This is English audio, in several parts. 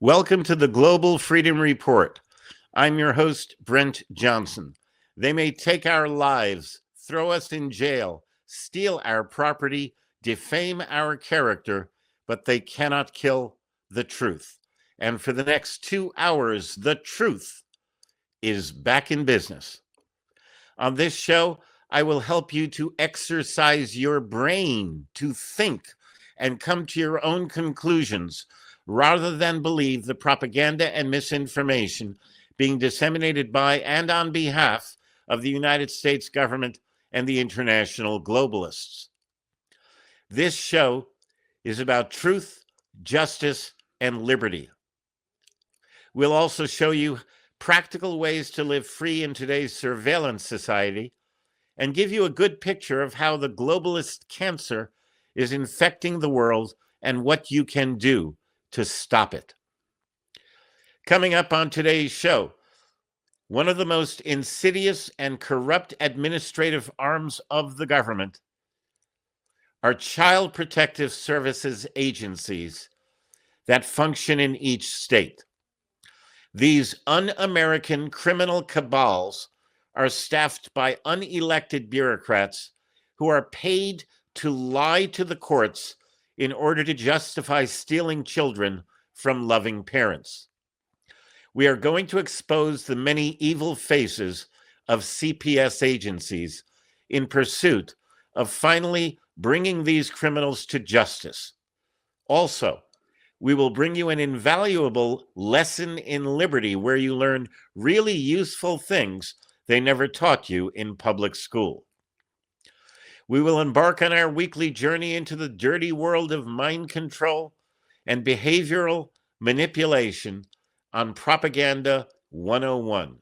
Welcome to the Global Freedom Report. I'm your host, Brent Johnson. They may take our lives, throw us in jail, steal our property, defame our character, but they cannot kill the truth. And for the next 2 hours, the truth is back in business. On this show, I will help you to exercise your brain, to think and come to your own conclusions, rather than believe the propaganda and misinformation being disseminated by and on behalf of the United States government and the international globalists. This show is about truth, justice, and liberty. We'll also show you practical ways to live free in today's surveillance society and give you a good picture of how the globalist cancer is infecting the world and what you can do to stop it. Coming up on today's show, one of the most insidious and corrupt administrative arms of the government are child protective services agencies that function in each state. These un-American criminal cabals are staffed by unelected bureaucrats who are paid to lie to the courts in order to justify stealing children from loving parents. We are going to expose the many evil faces of CPS agencies in pursuit of finally bringing these criminals to justice. Also, we will bring you an invaluable lesson in liberty where you learn really useful things they never taught you in public school. We will embark on our weekly journey into the dirty world of mind control and behavioral manipulation on Propaganda 101.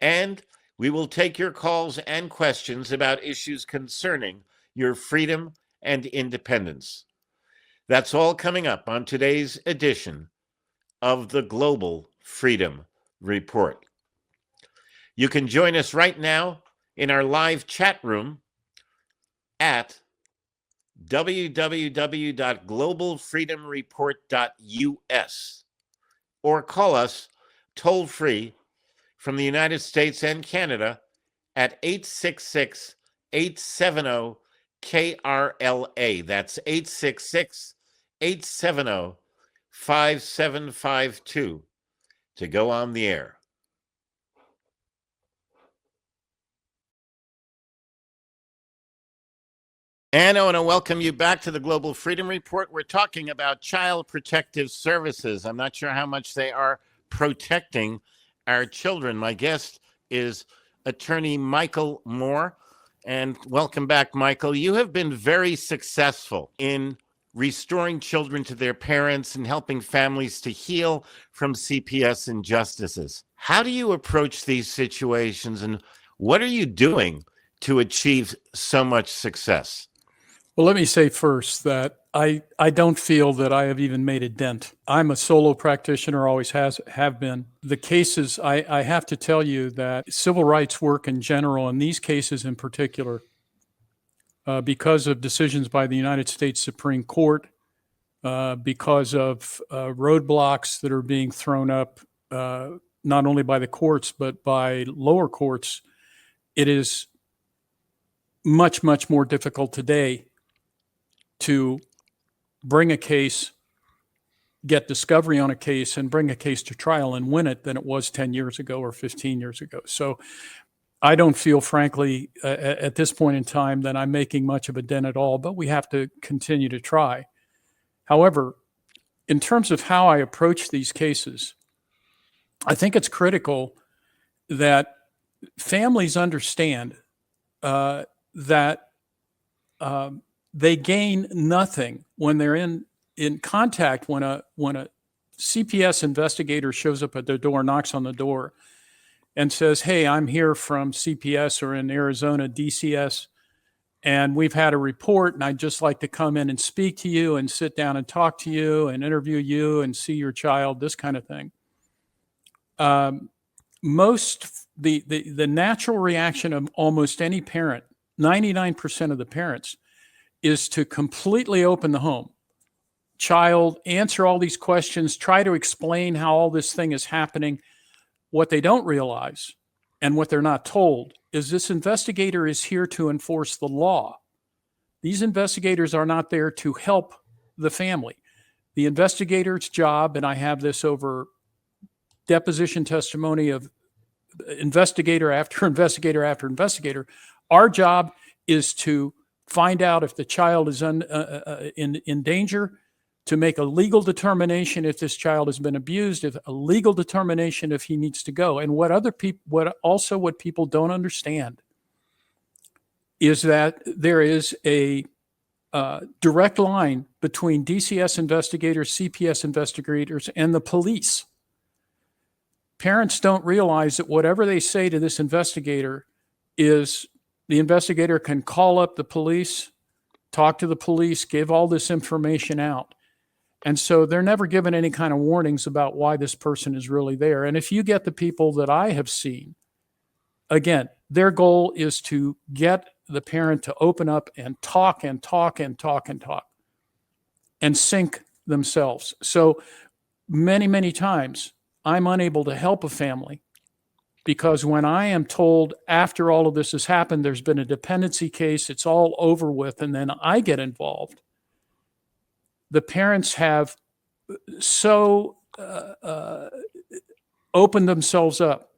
And we will take your calls and questions about issues concerning your freedom and independence. That's all coming up on today's edition of the Global Freedom Report. You can join us right now in our live chat room at www.globalfreedomreport.us or call us toll-free from the United States and Canada at 866-870-KRLA. That's 866-870-5752 to go on the air. And I want to welcome you back to the Global Freedom Report. We're talking about child protective services. I'm not sure how much they are protecting our children. My guest is attorney Michael Moore. And welcome back, Michael. You have been very successful in restoring children to their parents and helping families to heal from CPS injustices. How do you approach these situations, and what are you doing to achieve so much success? Well, let me say first that I don't feel that I have even made a dent. I'm a solo practitioner, always have been. The cases, I have to tell you that civil rights work in general, and these cases in particular, because of decisions by the United States Supreme Court, because of roadblocks that are being thrown up, not only by the courts, but by lower courts, it is much, much more difficult today to bring a case, get discovery on a case, and bring a case to trial and win it than it was 10 years ago or 15 years ago. So I don't feel, frankly, at this point in time that I'm making much of a dent at all, but we have to continue to try. However, in terms of how I approach these cases, I think it's critical that families understand that they gain nothing when they're in contact when a CPS investigator shows up at their door, knocks on the door, and says, "Hey, I'm here from CPS or in Arizona, DCS, and we've had a report, and I'd just like to come in and speak to you and sit down and talk to you and interview you and see your child," this kind of thing. The natural reaction of almost any parent, 99% of the parents, is to completely open the home, child, answer all these questions, try to explain how all this thing is happening. What they don't realize and what they're not told is this investigator is here to enforce the law. These investigators are not there to help the family. The investigator's job, and I have this over deposition testimony of investigator after investigator after investigator, our job is to find out if the child is in danger, to make a legal determination if this child has been abused, if a legal determination if he needs to go. And what people don't understand is that there is a direct line between DCS investigators, CPS investigators, and the police. Parents don't realize that whatever they say to this investigator is the investigator can call up the police, talk to the police, give all this information out. And so they're never given any kind of warnings about why this person is really there. And if you get the people that I have seen, again, their goal is to get the parent to open up and talk and talk and talk and talk and sink themselves. So many, many times I'm unable to help a family because when I am told after all of this has happened, there's been a dependency case, it's all over with, and then I get involved, the parents have so opened themselves up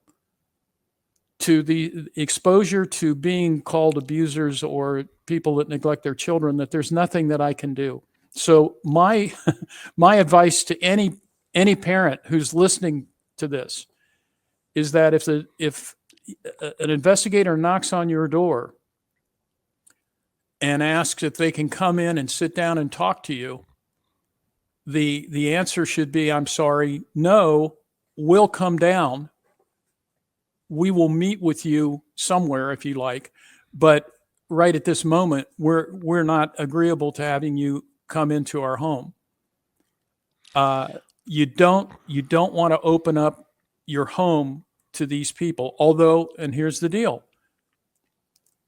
to the exposure to being called abusers or people that neglect their children that there's nothing that I can do. So my advice to any parent who's listening to this is that if an investigator knocks on your door and asks if they can come in and sit down and talk to you, the answer should be, I'm sorry, no, we'll come down. We will meet with you somewhere if you like, but right at this moment, we're not agreeable to having you come into our home. You don't want to open up your home to these people. Although, and here's the deal.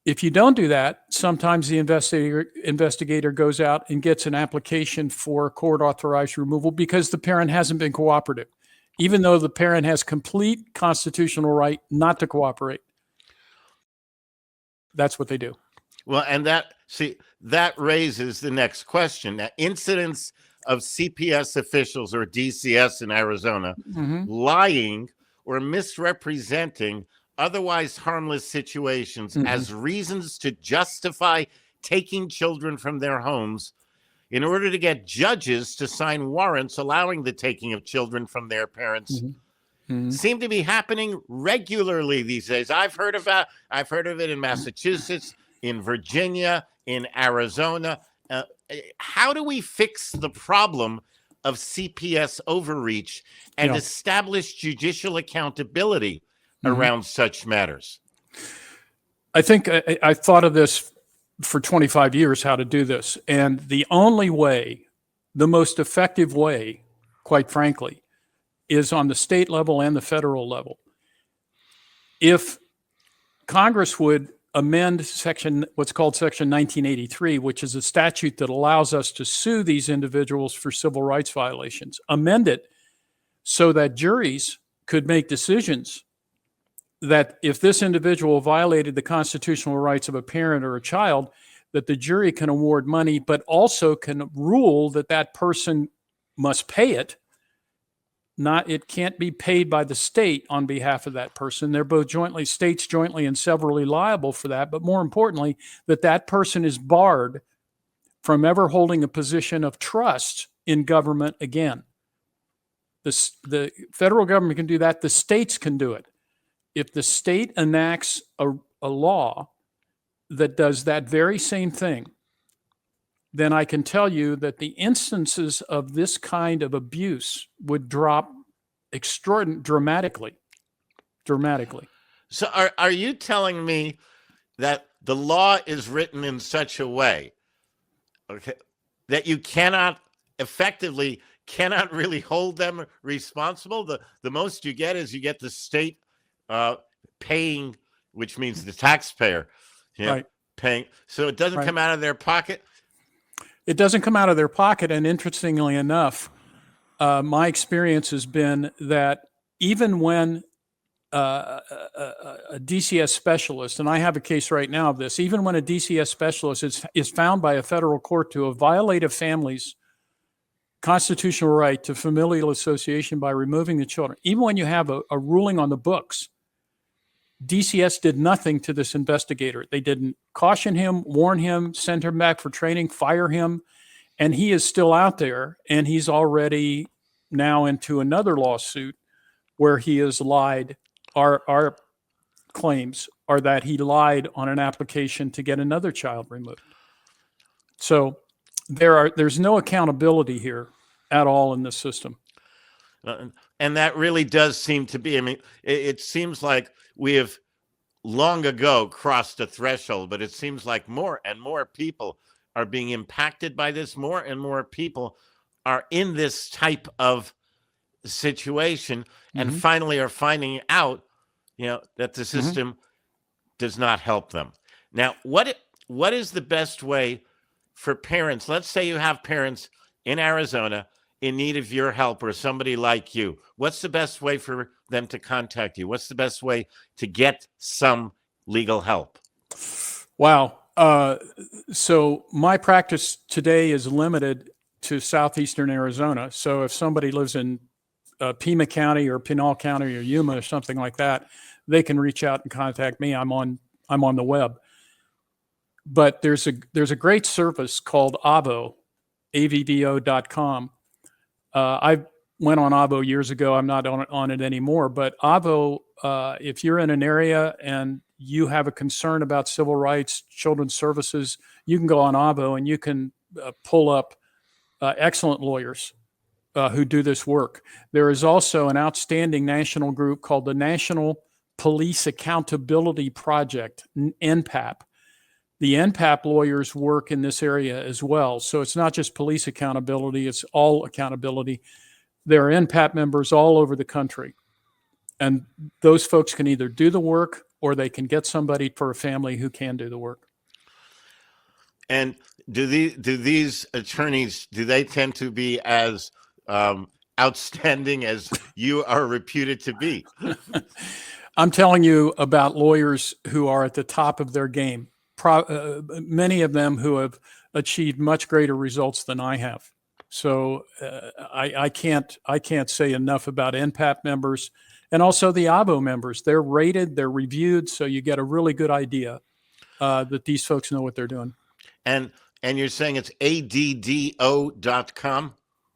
If you don't do that, sometimes the investigator goes out and gets an application for court authorized removal because the parent hasn't been cooperative, even though the parent has complete constitutional right not to cooperate. That's what they do. Well, and that raises the next question. Now, incidents of CPS officials or DCS in Arizona lying or misrepresenting otherwise harmless situations as reasons to justify taking children from their homes in order to get judges to sign warrants allowing the taking of children from their parents seem to be happening regularly these days. I've heard of it in Massachusetts, in Virginia, in Arizona. How do we fix the problem of CPS overreach and establish judicial accountability around such matters? I think I thought of this for 25 years, how to do this. And the only way, the most effective way, quite frankly, is on the state level and the federal level. If Congress would amend what's called Section 1983, which is a statute that allows us to sue these individuals for civil rights violations, amend it so that juries could make decisions that if this individual violated the constitutional rights of a parent or a child, that the jury can award money, but also can rule that that person must pay it. It can't be paid by the state on behalf of that person. They're both states jointly and severally liable for that. But more importantly, that person is barred from ever holding a position of trust in government again. The federal government can do that. The states can do it. If the state enacts a law that does that very same thing, then I can tell you that the instances of this kind of abuse would drop dramatically. So are you telling me that the law is written in such a way, that you cannot really hold them responsible? The most you get is the state paying, which means the taxpayer paying. So it doesn't come out of their pocket. It doesn't come out of their pocket. And interestingly enough, my experience has been that even when a DCS specialist, and I have a case right now of this, even when a DCS specialist is found by a federal court to have violated a family's constitutional right to familial association by removing the children, even when you have a ruling on the books, DCS did nothing to this investigator. They didn't caution him, warn him, send him back for training, fire him, and he is still out there, and he's already now into another lawsuit where he has lied. Our claims are that he lied on an application to get another child removed. So there's no accountability here at all in this system. And that really does seem to be, I mean, it seems like we have long ago crossed a threshold, but it seems like more and more people are being impacted by this. More and more people are in this type of situation and finally are finding out, that the system does not help them. Now, what is the best way for parents? Let's say you have parents in Arizona in need of your help or somebody like you. What's the best way for them to contact you? What's the best way to get some legal help? Wow. So my practice today is limited to southeastern Arizona. So if somebody lives in Pima County or Pinal County or Yuma or something like that, they can reach out and contact me. I'm on the web. But there's a great service called Avvo, avvo.com. I went on Avvo years ago. I'm not on it anymore. But Avvo, if you're in an area and you have a concern about civil rights, children's services, you can go on Avvo and you can pull up excellent lawyers who do this work. There is also an outstanding national group called the National Police Accountability Project, NPAP. The NPAP lawyers work in this area as well. So it's not just police accountability, it's all accountability. There are NPAP members all over the country. And those folks can either do the work or they can get somebody for a family who can do the work. And do these attorneys, do they tend to be as outstanding as you are reputed to be? I'm telling you about lawyers who are at the top of their game. Many of them who have achieved much greater results than I have. So I can't say enough about NPAP members and also the Avvo members. They're rated, they're reviewed, so you get a really good idea that these folks know what they're doing. And you're saying it's ADDO.com?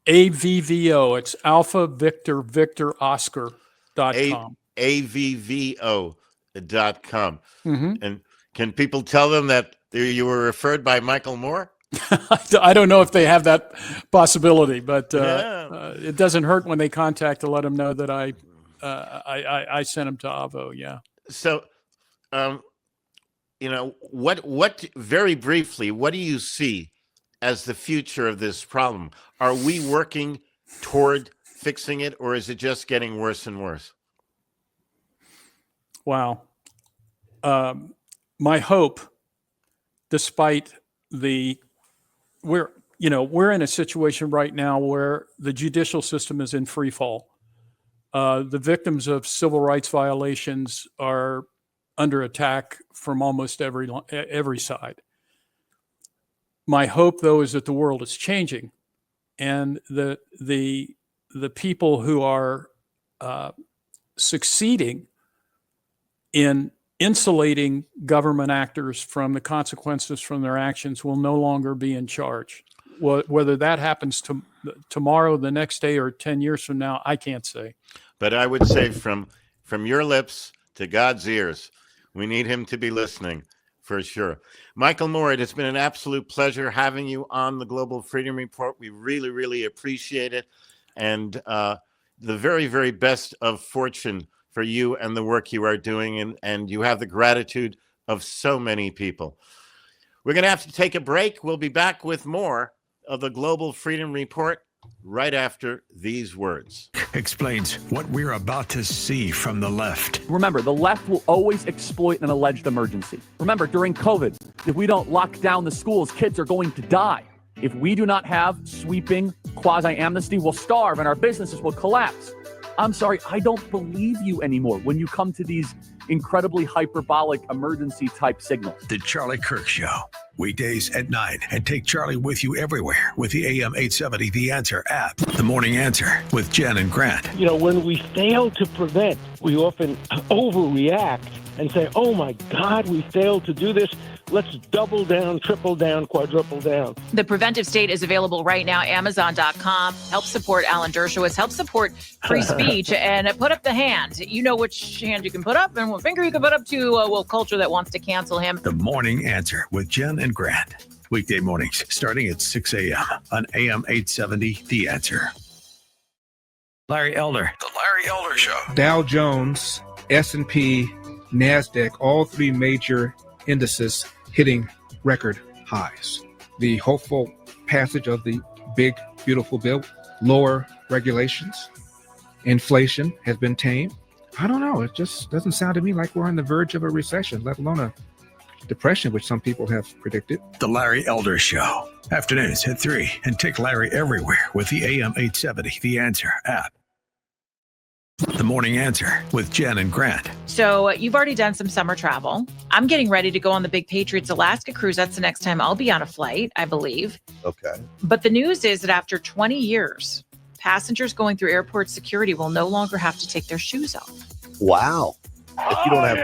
AVVO. It's Alpha Victor Victor Oscar.com. AVVO.com. And can people tell them that you were referred by Michael Moore? I don't know if they have that possibility, but it doesn't hurt when they contact to let them know that I sent them to Avvo. Yeah. So, what very briefly, what do you see as the future of this problem? Are we working toward fixing it, or is it just getting worse and worse? Wow. My hope, despite we're in a situation right now where the judicial system is in free fall. The victims of civil rights violations are under attack from almost every side. My hope, though, is that the world is changing, and the people who are succeeding in insulating government actors from the consequences from their actions will no longer be in charge. Whether that happens tomorrow, the next day, or 10 years from now, I can't say. But I would say from your lips to God's ears, we need him to be listening for sure. Michael Moore, it has been an absolute pleasure having you on the Global Freedom Report. We really, really appreciate it. And the very, very best of fortune for you and the work you are doing. And you have the gratitude of so many people. We're going to have to take a break. We'll be back with more of the Global Freedom Report right after these words. Explains what we're about to see from the left. Remember, the left will always exploit an alleged emergency. Remember, during COVID, if we don't lock down the schools, kids are going to die. If we do not have sweeping quasi-amnesty, we'll starve and our businesses will collapse. I'm sorry, I don't believe you anymore when you come to these incredibly hyperbolic emergency type signals. The Charlie Kirk Show. Weekdays at 9. And take Charlie with you everywhere with the AM 870 The Answer app. The Morning Answer with Jen and Grant. You know, when we fail to prevent, we often overreact and say, oh my God, we failed to do this. Let's double down, triple down, quadruple down. The Preventive State is available right now. Amazon.com. Help support Alan Dershowitz. Help support free speech and put up the hand. You know which hand you can put up and what finger you can put up to a culture that wants to cancel him. The Morning Answer with Jen and Grant. Weekday mornings starting at 6 a.m. on AM 870 The Answer. Larry Elder. The Larry Elder Show. Dow Jones, S&P, NASDAQ, all three major indices hitting record highs. The hopeful passage of the big, beautiful bill, lower regulations, inflation has been tamed. I don't know. It just doesn't sound to me like we're on the verge of a recession, let alone a depression, which some people have predicted. The Larry Elder Show. Afternoons at 3. And take Larry everywhere with the AM 870 The Answer app. The Morning Answer with Jen and Grant. So you've already done some summer travel. I'm getting ready to go on the big Patriots Alaska cruise. That's the next time I'll be on a flight, I believe. Okay. But the news is that after 20 years, passengers going through airport security will no longer have to take their shoes off. Wow. If you don't have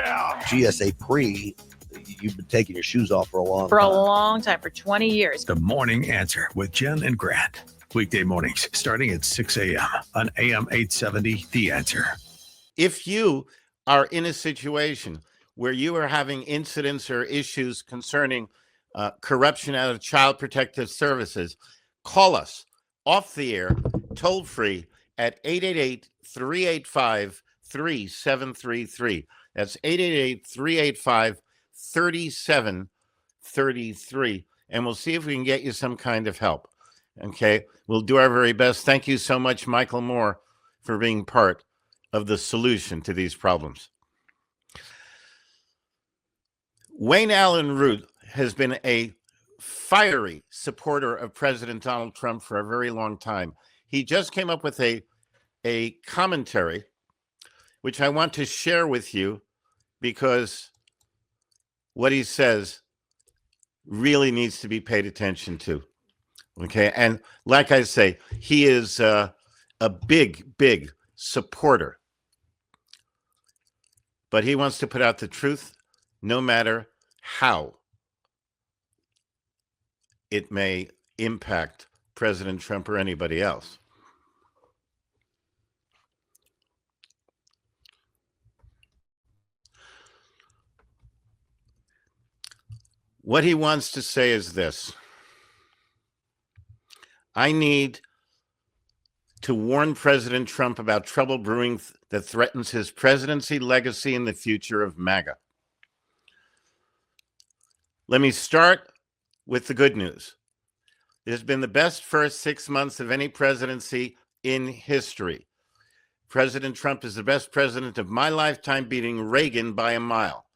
GSA pre, you've been taking your shoes off for a long time. For a long time, for 20 years. The Morning Answer with Jen and Grant. Weekday mornings starting at 6 a.m. on AM 870 The Answer. If you are in a situation where you are having incidents or issues concerning corruption out of Child Protective Services, call us off the air, toll free at 888-385-3733. That's 888-385-3733. And we'll see if we can get you some kind of help. Okay, we'll do our very best. Thank you so much, Michael Moore, for being part of the solution to these problems. Wayne Allen Root has been a fiery supporter of President Donald Trump for a very long time. He just came up with a commentary, which I want to share with you because what he says really needs to be paid attention to. Okay, and like I say, he is a big, big supporter. But he wants to put out the truth no matter how it may impact President Trump or anybody else. What he wants to say is this. I need to warn President Trump about trouble brewing that threatens his presidency, legacy, and the future of MAGA. Let me start with the good news. It has been the best first 6 months of any presidency in history. President Trump is the best president of my lifetime, beating Reagan by a mile.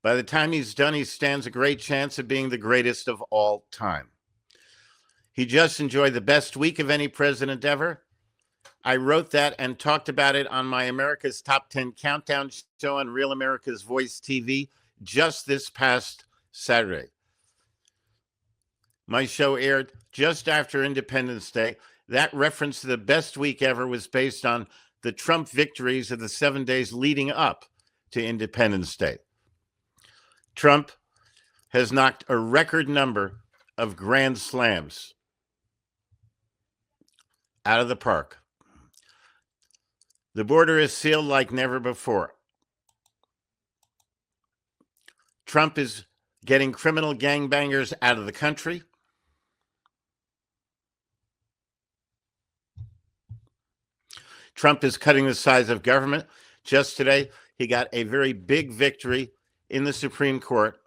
By the time he's done, he stands a great chance of being the greatest of all time. He just enjoyed the best week of any president ever. I wrote that and talked about it on my America's Top 10 Countdown show on Real America's Voice TV just this past Saturday. My show aired just after Independence Day. That reference to the best week ever was based on the Trump victories of the 7 days leading up to Independence Day. Trump has knocked a record number of grand slams out of the park. The border is sealed like never before. Trump is getting criminal gangbangers out of the country. Trump is cutting the size of government. Just today, he got a very big victory in the Supreme Court,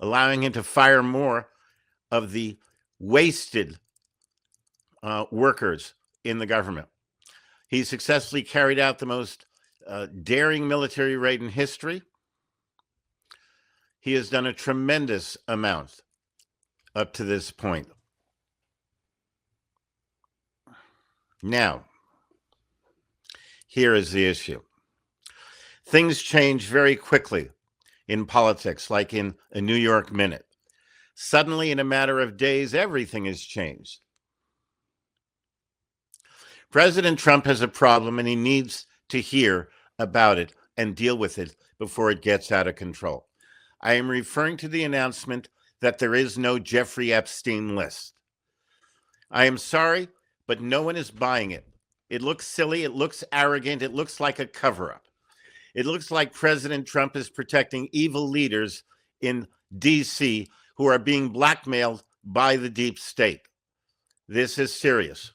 allowing him to fire more of the wasted workers in the government. He successfully carried out the most daring military raid in history. He has done a tremendous amount up to this point. Now, here is the issue. Things change very quickly in politics, like in a New York minute. Suddenly, in a matter of days, everything has changed. President Trump has a problem, and he needs to hear about it and deal with it before it gets out of control. I am referring to the announcement that there is no Jeffrey Epstein list. I am sorry, but no one is buying it. It looks silly. It looks arrogant. It looks like a cover-up. It looks like President Trump is protecting evil leaders in D.C. who are being blackmailed by the deep state. This is serious.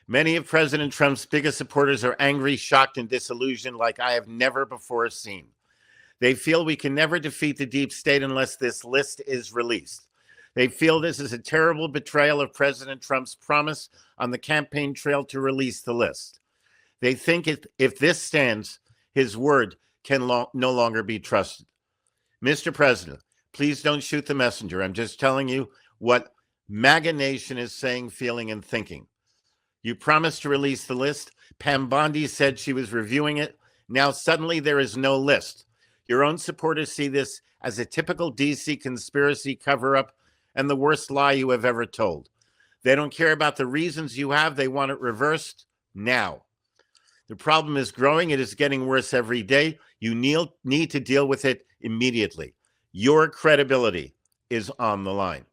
Many of President Trump's biggest supporters are angry, shocked, and disillusioned like I have never before seen. They feel we can never defeat the deep state unless this list is released. They feel this is a terrible betrayal of President Trump's promise on the campaign trail to release the list. They think if this stands, his word can no longer be trusted. Mr. President, please don't shoot the messenger. I'm just telling you what MAGA Nation is saying, feeling, and thinking. You promised to release the list. Pam Bondi said she was reviewing it. Now suddenly there is no list. Your own supporters see this as a typical DC conspiracy cover-up and the worst lie you have ever told. They don't care about the reasons you have. They want it reversed now. The problem is growing. It is getting worse every day. You need to deal with it immediately. Your credibility is on the line.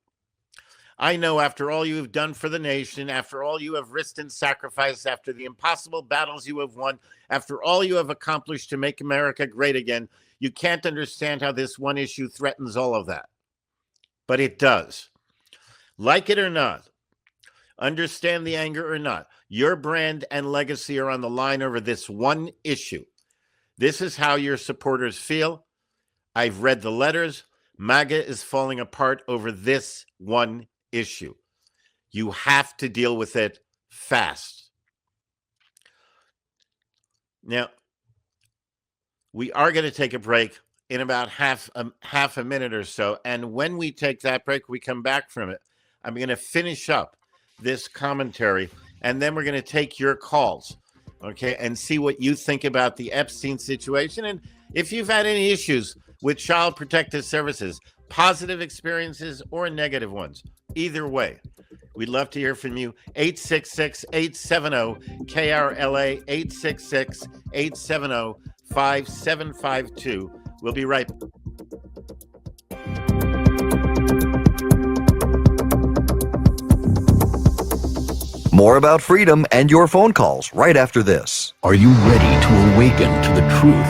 I know after all you have done for the nation, after all you have risked and sacrificed, after the impossible battles you have won, after all you have accomplished to make America great again, you can't understand how this one issue threatens all of that. But it does. Like it or not, understand the anger or not, your brand and legacy are on the line over this one issue. This is how your supporters feel. I've read the letters. MAGA is falling apart over this one issue. You have to deal with it fast. Now, we are going to take a break in about half a minute or so. And when we take that break, we come back from it. I'm going to finish up this commentary, and then we're going to take your calls, okay, and see what you think about the Epstein situation. And if you've had any issues with Child Protective Services, positive experiences or negative ones, either way, we'd love to hear from you. 866-870-KRLA, 866-870-5752. We'll be right back. More about freedom and your phone calls right after this. Are you ready to awaken to the truth?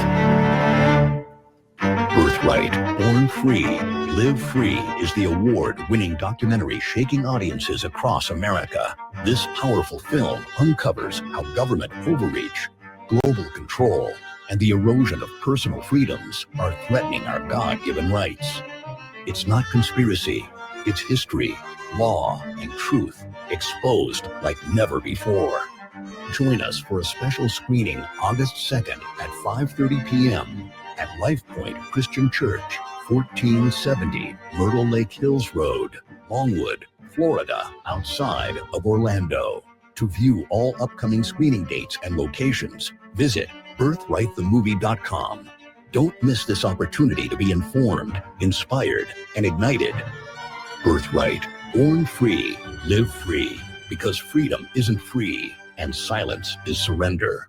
Birthright, Born Free, Live Free is the award-winning documentary shaking audiences across America. This powerful film uncovers how government overreach, global control, and the erosion of personal freedoms are threatening our God-given rights. It's not conspiracy, it's history, law, and truth exposed like never before. Join us for a special screening August 2nd at 5:30 p.m. at Life Point Christian Church, 1470 Myrtle Lake Hills Road, Longwood, Florida, outside of Orlando. To view all upcoming screening dates and locations, visit birthrightthemovie.com. Don't miss this opportunity to be informed, inspired, and ignited. Birthright, Born Free, Live Free, because freedom isn't free and silence is surrender.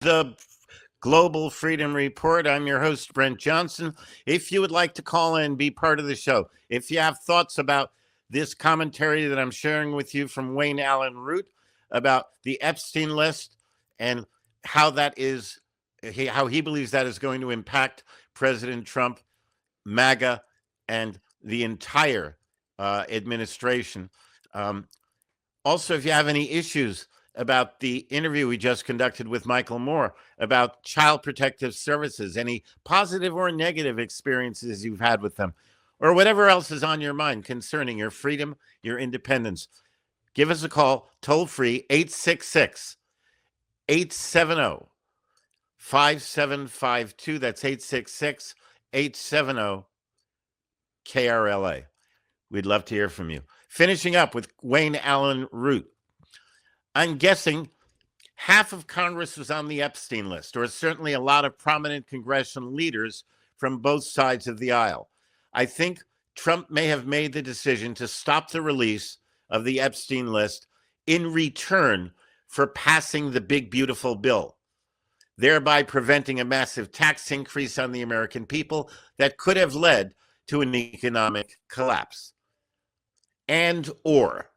The Global Freedom Report. I'm your host, Brent Johnson. If you would like to call in and be part of the show, if you have thoughts about this commentary that I'm sharing with you from Wayne Allen Root about the Epstein list and how he believes that is going to impact President Trump, MAGA, and the entire administration, Also, if you have any issues about the interview we just conducted with Michael Moore about Child Protective Services, any positive or negative experiences you've had with them, or whatever else is on your mind concerning your freedom, your independence, give us a call, toll free, 866 870 5752. That's 866 870 KRLA. We'd love to hear from you. Finishing up with Wayne Allen Root. I'm guessing half of Congress was on the Epstein list, or certainly a lot of prominent congressional leaders from both sides of the aisle. I think Trump may have made the decision to stop the release of the Epstein list in return for passing the big, beautiful bill, thereby preventing a massive tax increase on the American people that could have led to an economic collapse. And or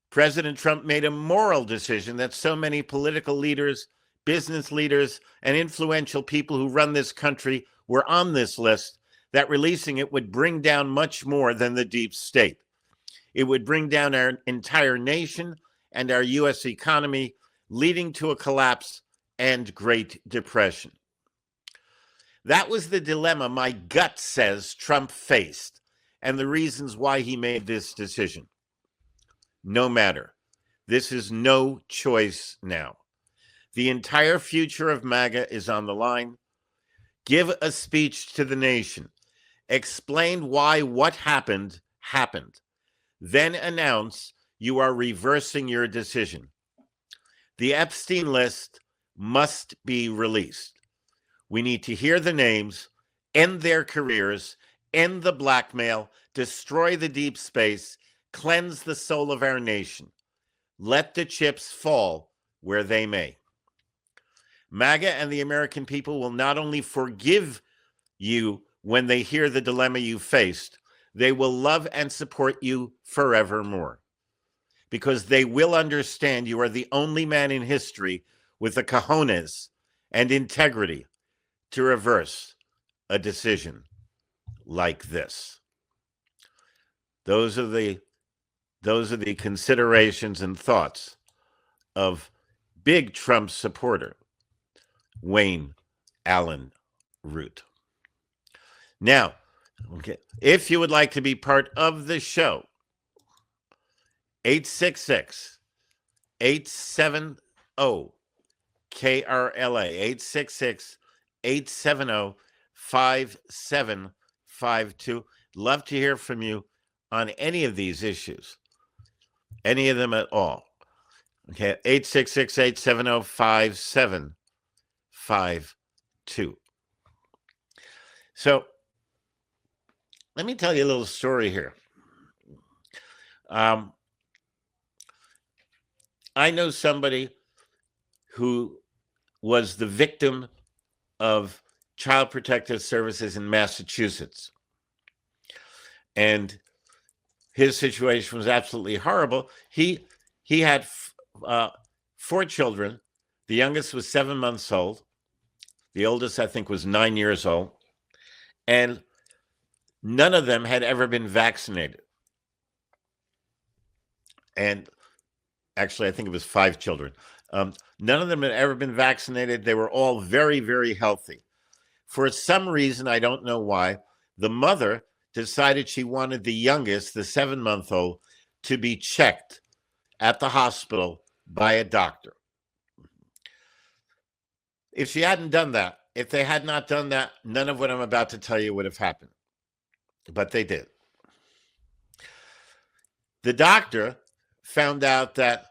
President Trump made a moral decision that so many political leaders, business leaders, and influential people who run this country were on this list, that releasing it would bring down much more than the deep state. It would bring down our entire nation and our U.S. economy, leading to a collapse and Great Depression. That was the dilemma my gut says Trump faced, and the reasons why he made this decision. No matter. This is no choice now. The entire future of MAGA is on the line. Give a speech to the nation. Explain why what happened, happened. Then announce you are reversing your decision. The Epstein list must be released. We need to hear the names, end their careers, end the blackmail, destroy the deep space, cleanse the soul of our nation. Let the chips fall where they may. MAGA and the American people will not only forgive you when they hear the dilemma you faced, they will love and support you forevermore, because they will understand you are the only man in history with the cojones and integrity to reverse a decision like this. Those are the considerations and thoughts of big Trump supporter Wayne Allen Root. Now, okay, if you would like to be part of the show, 866 870 KRLA, 866 870 5752. Love to hear from you on any of these issues, any of them at all. Okay, 866 870 5752. So, let me tell you a little story here. I know somebody who was the victim of Child Protective Services in Massachusetts. And his situation was absolutely horrible. He had 4 children. The youngest was 7 months old. The oldest, I think, was 9 years old. And none of them had ever been vaccinated. And actually, I think it was 5 children. None of them had ever been vaccinated. They were all very, very healthy. For some reason, I don't know why, the mother decided she wanted the youngest, the 7-month-old, to be checked at the hospital by a doctor. If she hadn't done that, if they had not done that, none of what I'm about to tell you would have happened. But they did. The doctor found out that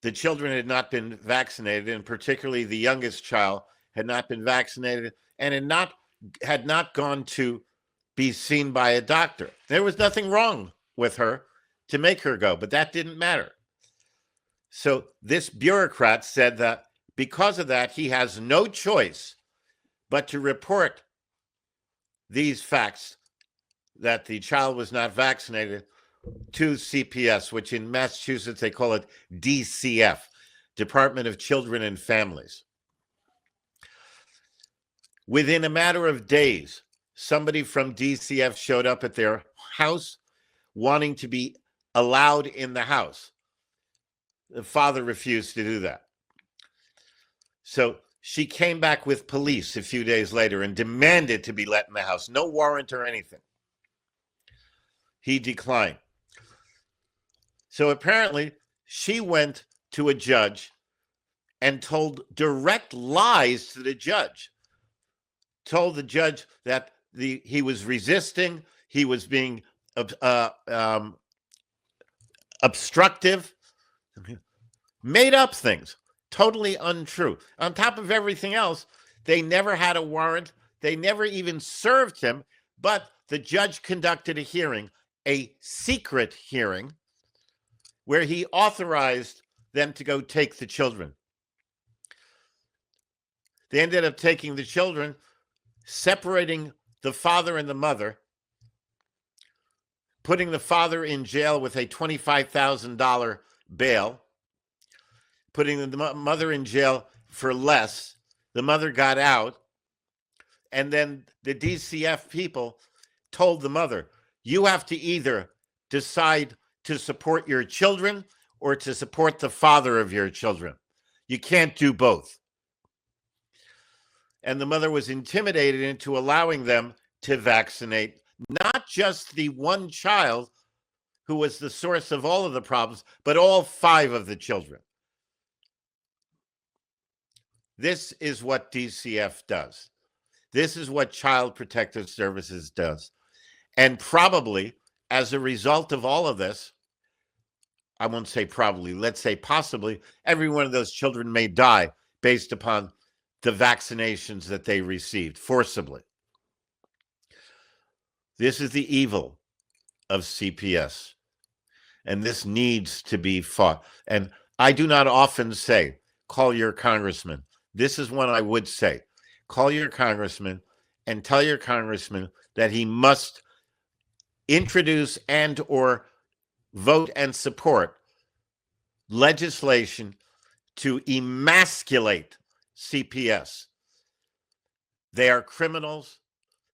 the children had not been vaccinated, and particularly the youngest child had not been vaccinated and had not gone to be seen by a doctor. There was nothing wrong with her to make her go, but that didn't matter. So this bureaucrat said that because of that, he has no choice but to report these facts that the child was not vaccinated to CPS, which in Massachusetts they call it DCF, Department of Children and Families. Within a matter of days, somebody from DCF showed up at their house wanting to be allowed in the house. The father refused to do that. So she came back with police a few days later and demanded to be let in the house. No warrant or anything. He declined. So apparently she went to a judge and told direct lies to the judge. Told the judge that he was resisting, he was being obstructive, made up things, totally untrue. On top of everything else, they never had a warrant. They never even served him, but the judge conducted a hearing, a secret hearing, where he authorized them to go take the children. They ended up taking the children, separating the father and the mother, putting the father in jail with a $25,000 bail, putting the mother in jail for less. The mother got out, and then the DCF people told the mother, you have to either decide to support your children or to support the father of your children. You can't do both. And the mother was intimidated into allowing them to vaccinate not just the one child who was the source of all of the problems, but all 5 of the children. This is what DCF does. This is what Child Protective Services does. And probably as a result of all of this, I won't say probably, let's say possibly, every one of those children may die based upon the vaccinations that they received forcibly. This is the evil of CPS. And this needs to be fought. And I do not often say, call your congressman. This is one I would say. Call your congressman and tell your congressman that he must introduce and or vote and support legislation to emasculate CPS. They are criminals.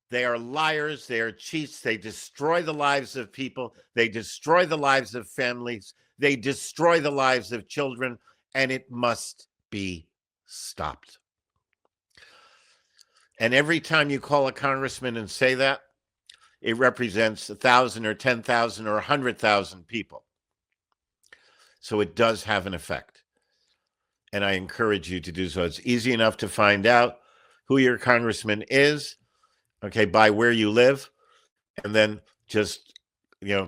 They are liars. They are cheats. They destroy the lives of people. They destroy the lives of families. They destroy the lives of children, and it must be stopped. And every time you call a congressman and say that, it represents 1,000 or 10,000 or 100,000 people. So it does have an effect. And I encourage you to do so. It's easy enough to find out who your congressman is, okay, by where you live, and then just,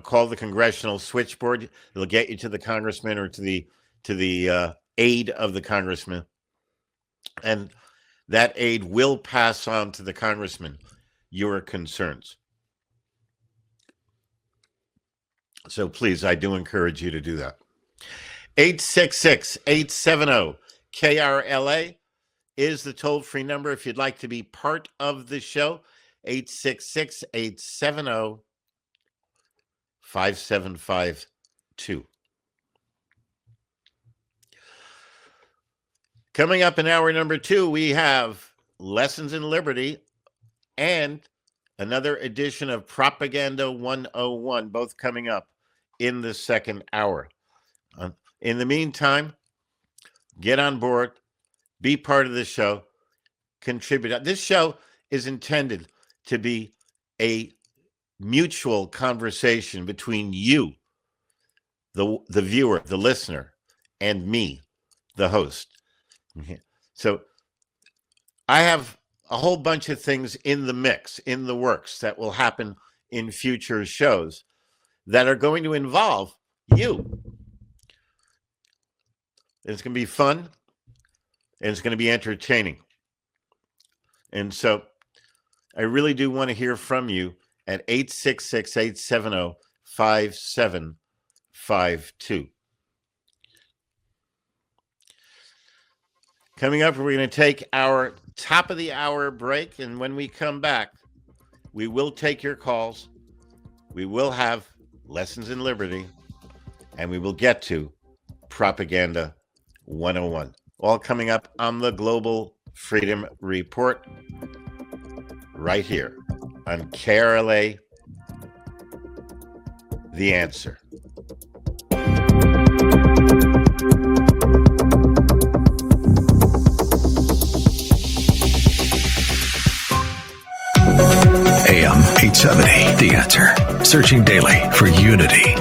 call the congressional switchboard. It'll get you to the congressman or to the aide of the congressman. And that aide will pass on to the congressman your concerns. So please, I do encourage you to do that. 866-870-KRLA is the toll-free number if you'd like to be part of the show. 866-870-5752. Coming up in hour number 2, we have Lessons in Liberty and another edition of Propaganda 101, both coming up in the second hour. In the meantime, get on board, be part of the show, contribute. This show is intended to be a mutual conversation between you, the viewer, the listener, and me, the host. So I have a whole bunch of things in the mix, in the works, that will happen in future shows that are going to involve you. It's going to be fun, and it's going to be entertaining. And so I really do want to hear from you at 866-870-5752. Coming up, we're going to take our top of the hour break, and when we come back, we will take your calls. We will have Lessons in Liberty, and we will get to Propaganda 101. All coming up on the Global Freedom Report right here on KRLA, The Answer. AM870, The Answer. Searching daily for unity.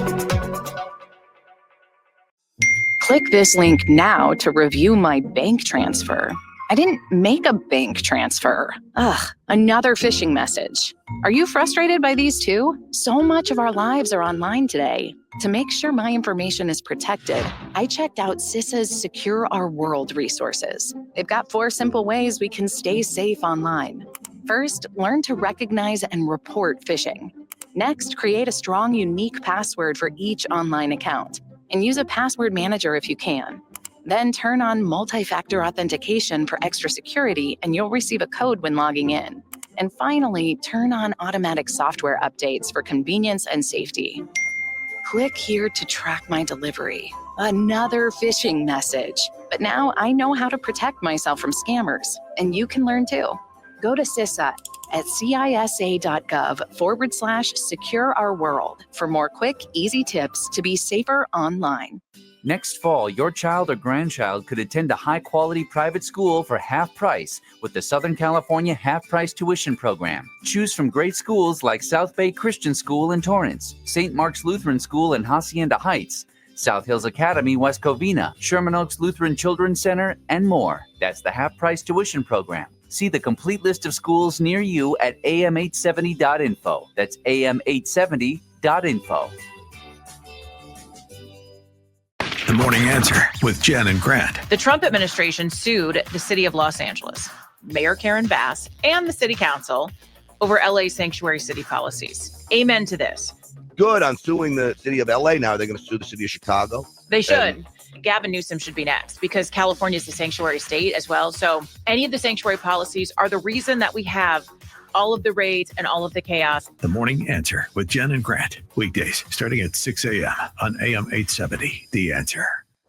Click this link now to review my bank transfer. I didn't make a bank transfer. Ugh, another phishing message. Are you frustrated by these too? So much of our lives are online today. To make sure my information is protected, I checked out CISA's Secure Our World resources. They've got 4 simple ways we can stay safe online. First, learn to recognize and report phishing. Next, create a strong, unique password for each online account, and use a password manager if you can. Then turn on multi-factor authentication for extra security, and you'll receive a code when logging in. And finally, turn on automatic software updates for convenience and safety. Click here to track my delivery. Another phishing message. But now I know how to protect myself from scammers, and you can learn too. Go to CISA at cisa.gov/secure our world for more quick, easy tips to be safer online. Next fall, your child or grandchild could attend a high-quality private school for half price with the Southern California half-price tuition program. Choose from great schools like South Bay Christian School in Torrance, St. Mark's Lutheran School in Hacienda Heights, South Hills Academy, West Covina, Sherman Oaks Lutheran Children's Center, and more. That's the half-price tuition program. See the complete list of schools near you at am870.info. That's am870.info. The Morning Answer with Jen and Grant. The Trump administration sued the city of Los Angeles, Mayor Karen Bass, and the city council over LA sanctuary city policies. Amen to this. Good on suing the city of LA. Now they're going to sue the city of Chicago. They should. Gavin Newsom should be next because California is a sanctuary state as well. So any of the sanctuary policies are the reason that we have all of the raids and all of the chaos. The Morning Answer with Jen and Grant. Weekdays starting at 6 a.m. on AM870, The Answer.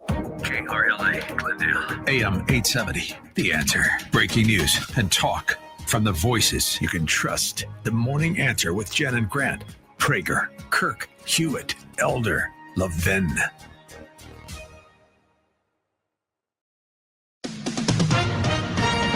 KRLA, Glendale. AM870, The Answer. Breaking news and talk from the voices you can trust. The Morning Answer with Jen and Grant. Prager, Kirk, Hewitt, Elder, Levin.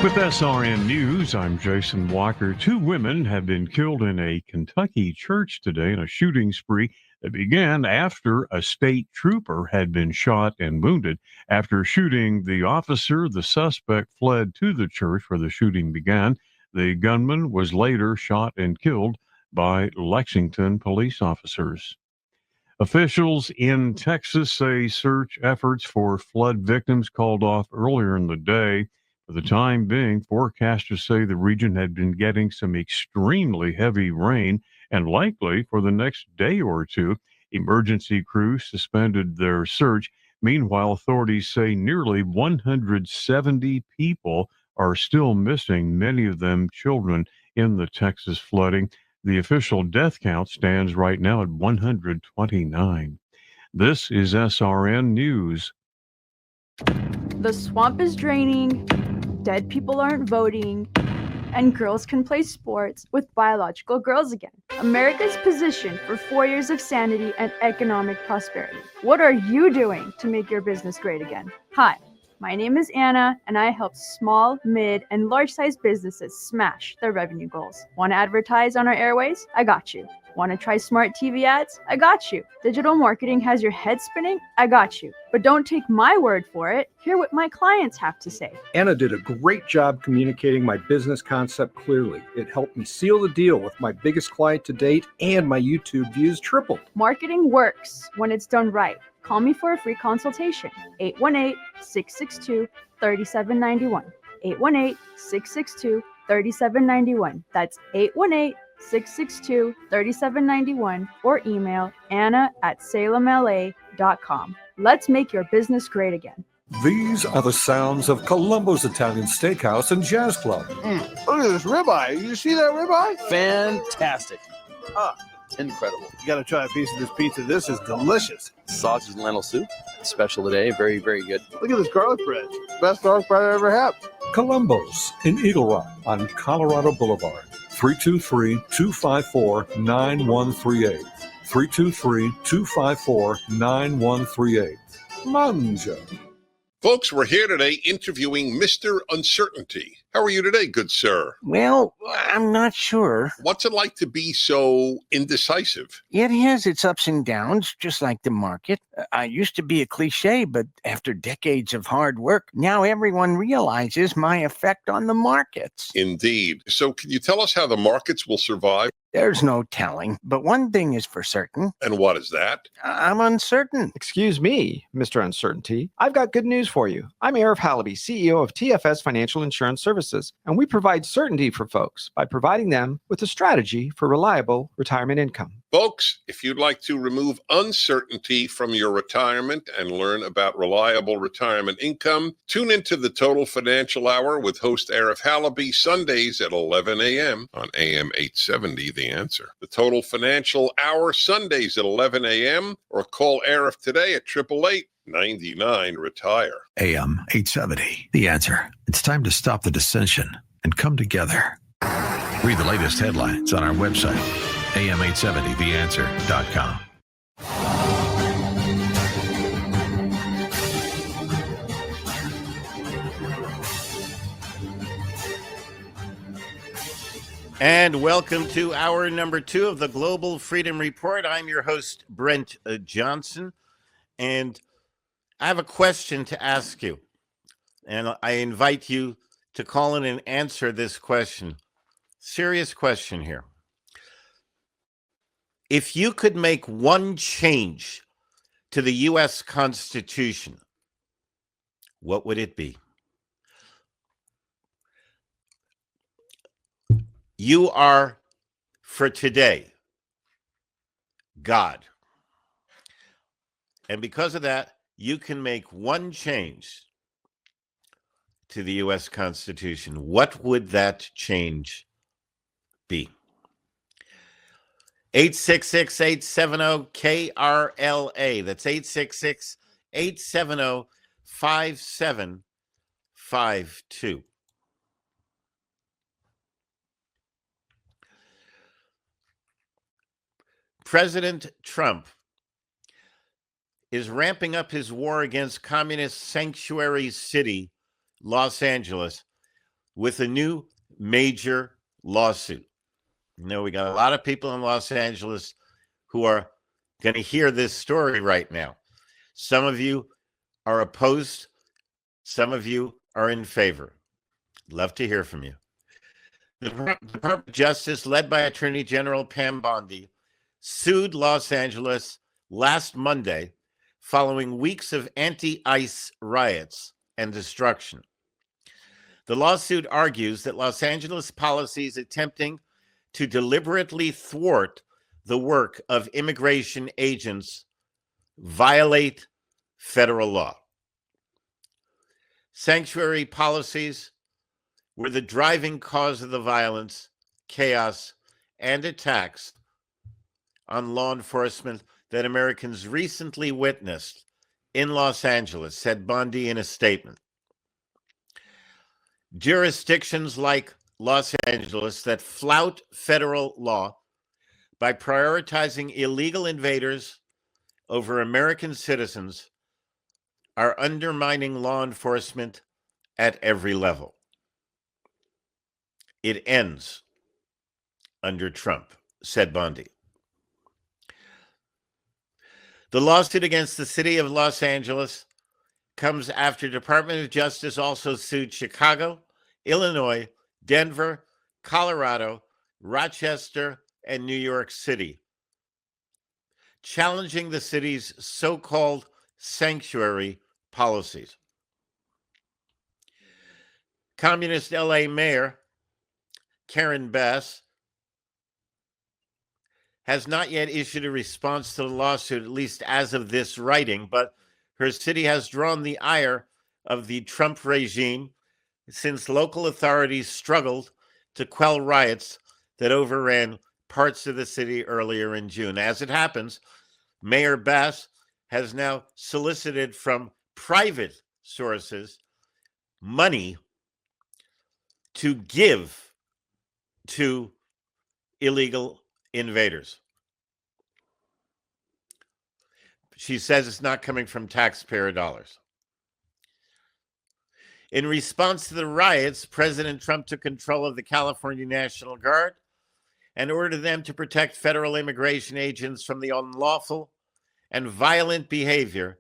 With SRN News, I'm Jason Walker. 2 women have been killed in a Kentucky church today in a shooting spree that began after a state trooper had been shot and wounded. After shooting the officer, the suspect fled to the church where the shooting began. The gunman was later shot and killed by Lexington police officers. Officials in Texas say search efforts for flood victims called off earlier in the day. For the time being, forecasters say the region had been getting some extremely heavy rain, and likely for the next day or two, emergency crews suspended their search. Meanwhile, authorities say nearly 170 people are still missing, many of them children, in the Texas flooding. The official death count stands right now at 129. This is SRN News. The swamp is draining, dead people aren't voting, and girls can play sports with biological girls again. America's position for 4 years of sanity and economic prosperity. What are you doing to make your business great again? Hi, my name is Anna, and I help small, mid, and large-sized businesses smash their revenue goals. Want to advertise on our airways? I got you. Want to try smart TV ads? I got you. Digital marketing has your head spinning? I got you. But don't take my word for it. Hear what my clients have to say. Anna did a great job communicating my business concept clearly. It helped me seal the deal with my biggest client to date, and my YouTube views tripled. Marketing works when it's done right. Call me for a free consultation. 818-662-3791. 818-662-3791. That's 818-662-3791 or email anna@salemla.com. Let's make your business great again. These are the sounds of Columbo's Italian Steakhouse and Jazz Club. Look at this ribeye. You see that ribeye? Fantastic. Incredible. You got to try a piece of this pizza. This is delicious. Sausage and lentil soup. Special today. Very, very good. Look at this garlic bread. Best garlic bread I ever had. Columbo's in Eagle Rock on Colorado Boulevard. 323-254-9138. 323-254-9138. Manja. Folks, we're here today interviewing Mr. Uncertainty. How are you today, good sir? Well, I'm not sure. What's it like to be so indecisive? It has its ups and downs, just like the market. I used to be a cliche, but after decades of hard work, now everyone realizes my effect on the markets. Indeed. So can you tell us how the markets will survive? There's no telling, but one thing is for certain. And what is that? I'm uncertain. Excuse me, Mr. Uncertainty. I've got good news for you. I'm Arif Halaby, CEO of TFS Financial Insurance Services, and we provide certainty for folks by providing them with a strategy for reliable retirement income. Folks, if you'd like to remove uncertainty from your retirement and learn about reliable retirement income, tune into the Total Financial Hour with host Arif Halaby Sundays at 11 a.m. on AM 870, The Answer. The Total Financial Hour Sundays at 11 a.m. or call Arif today at 888-99-RETIRE. AM 870, The Answer. It's time to stop the dissension and come together. Read the latest headlines on our website, am870theanswer.com. And welcome to hour number 2 of the Global Freedom Report. I'm your host, Brent Johnson, and I have a question to ask you. And I invite you to call in and answer this question. Serious question here. If you could make one change to the U.S. Constitution, what would it be? You are, for today, God. And because of that, you can make one change to the U.S. Constitution. What would that change be? 866-870-KRLA. That's 866-870-5752. President Trump is ramping up his war against communist sanctuary city, Los Angeles, with a new major lawsuit. You know, we got a lot of people in Los Angeles who are going to hear this story right now. Some of you are opposed. Some of you are in favor. Love to hear from you. The Department of Justice, led by Attorney General Pam Bondi, sued Los Angeles last Monday following weeks of anti-ICE riots and destruction. The lawsuit argues that Los Angeles policies attempting to deliberately thwart the work of immigration agents violate federal law. Sanctuary policies were the driving cause of the violence, chaos, and attacks on law enforcement that Americans recently witnessed in Los Angeles, said Bondi in a statement. Jurisdictions like Los Angeles that flout federal law by prioritizing illegal invaders over American citizens are undermining law enforcement at every level. It ends under Trump, said Bondi. The lawsuit against the city of Los Angeles comes after Department of Justice also sued Chicago, Illinois, Denver, Colorado, Rochester, and New York City, challenging the city's so-called sanctuary policies. Communist LA Mayor Karen Bass has not yet issued a response to the lawsuit, at least as of this writing, but her city has drawn the ire of the Trump regime since local authorities struggled to quell riots that overran parts of the city earlier in June. As it happens, Mayor Bass has now solicited from private sources money to give to illegal invaders. She says it's not coming from taxpayer dollars. In response to the riots, President Trump took control of the California National Guard and ordered them to protect federal immigration agents from the unlawful and violent behavior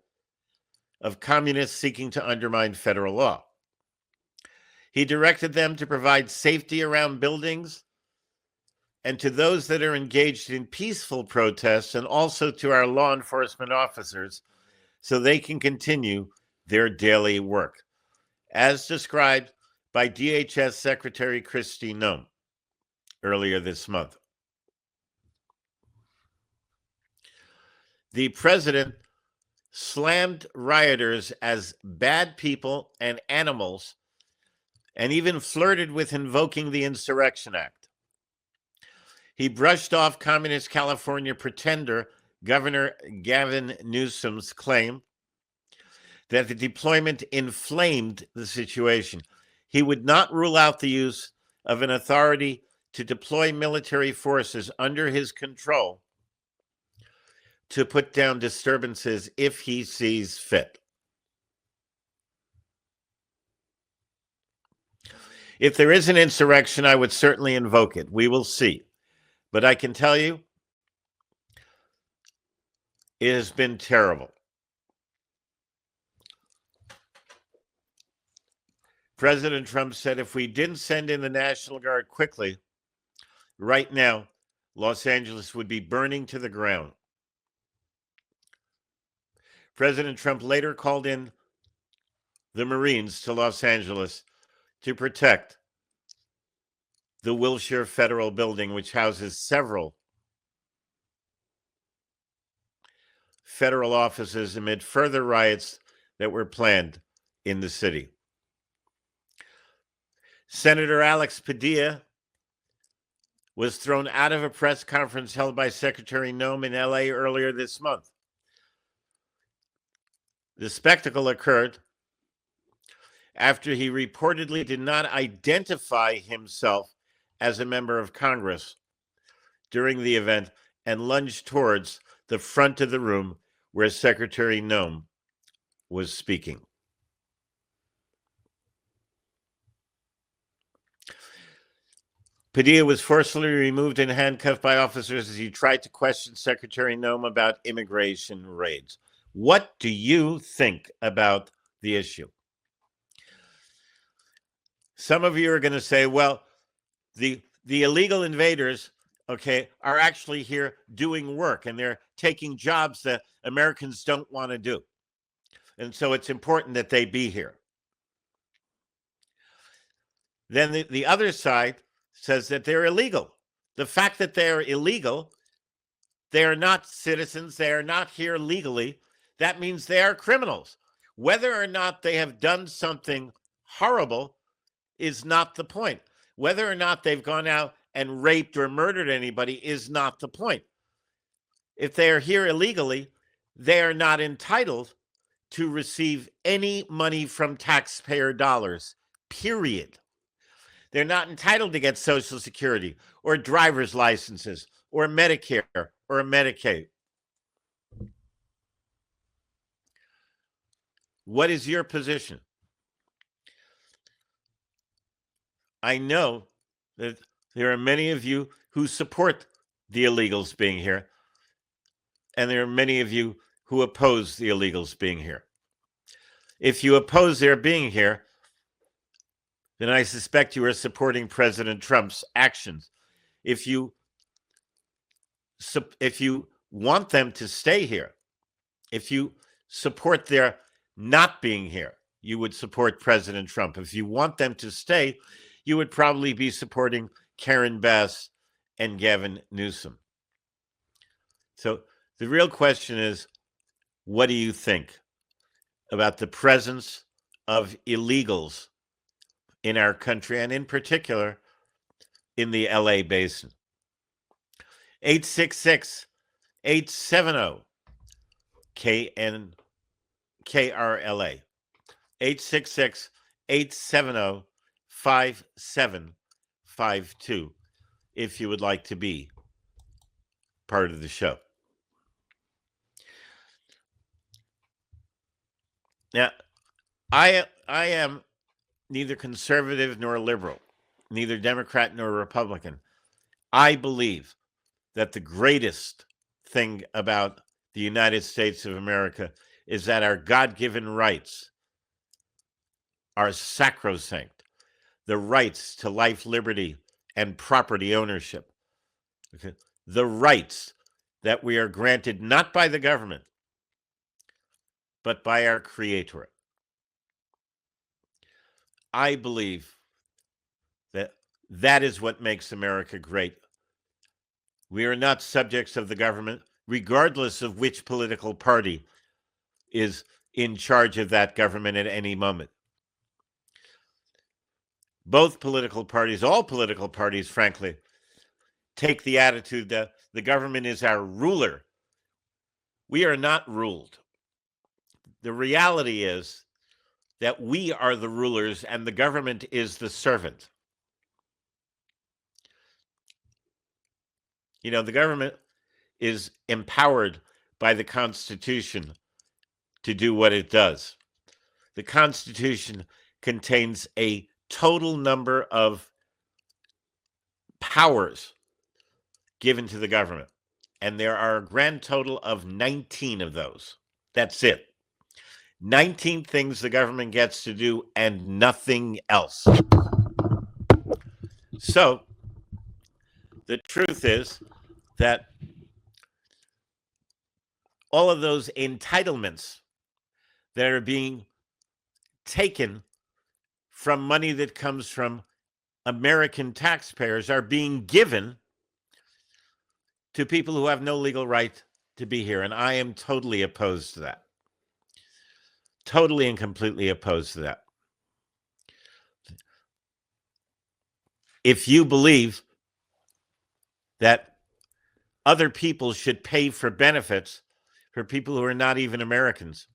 of communists seeking to undermine federal law. He directed them to provide safety around buildings and to those that are engaged in peaceful protests, and also to our law enforcement officers so they can continue their daily work, as described by DHS Secretary Kristi Noem earlier this month. The president slammed rioters as bad people and animals, and even flirted with invoking the Insurrection Act. He brushed off Communist California pretender Governor Gavin Newsom's claim that the deployment inflamed the situation. He would not rule out the use of an authority to deploy military forces under his control to put down disturbances if he sees fit. If there is an insurrection, I would certainly invoke it. We will see. But I can tell you, it has been terrible. President Trump said if we didn't send in the National Guard quickly, right now, Los Angeles would be burning to the ground. President Trump later called in the Marines to Los Angeles to protect the Wilshire Federal Building, which houses several federal offices amid further riots that were planned in the city. Senator Alex Padilla was thrown out of a press conference held by Secretary Noem in LA earlier this month. The spectacle occurred after he reportedly did not identify himself as a member of Congress during the event and lunged towards the front of the room where Secretary Noem was speaking. Padilla was forcibly removed and handcuffed by officers as he tried to question Secretary Noem about immigration raids. What do you think about the issue? Some of you are going to say, well, the illegal invaders, okay, are actually here doing work, and they're taking jobs that Americans don't want to do. And so it's important that they be here. Then the other side says that they're illegal. The fact that they're illegal, they are not citizens, they are not here legally, that means they are criminals. Whether or not they have done something horrible is not the point. Whether or not they've gone out and raped or murdered anybody is not the point. If they are here illegally, they are not entitled to receive any money from taxpayer dollars, period. They're not entitled to get Social Security or driver's licenses or Medicare or Medicaid. What is your position? I know that there are many of you who support the illegals being here, and there are many of you who oppose the illegals being here. If you oppose their being here, then I suspect you are supporting President Trump's actions. If you want them to stay here, if you support their not being here, you would support President Trump. If you want them to stay, you would probably be supporting Karen Bass and Gavin Newsom. So the real question is, what do you think about the presence of illegals in our country, and in particular in the LA basin? 866-870-KRLA. 866-870-5752 if you would like to be part of the show. Now, I am neither conservative nor liberal, neither Democrat nor Republican. I believe that the greatest thing about the United States of America is that our God-given rights are sacrosanct. The rights to life, liberty, and property ownership. Okay? The rights that we are granted not by the government, but by our Creator. I believe that that is what makes America great. We are not subjects of the government, regardless of which political party is in charge of that government at any moment. Both political parties, all political parties, frankly, take the attitude that the government is our ruler. We are not ruled. The reality is that we are the rulers and the government is the servant. You know, the government is empowered by the Constitution to do what it does. The Constitution contains a total number of powers given to the government, and there are a grand total of 19 of those. That's it. 19 things the government gets to do and nothing else. So, the truth is that all of those entitlements that are being taken from money that comes from American taxpayers are being given to people who have no legal right to be here. And I am totally opposed to that. Totally and completely opposed to that. If you believe that other people should pay for benefits for people who are not even Americans,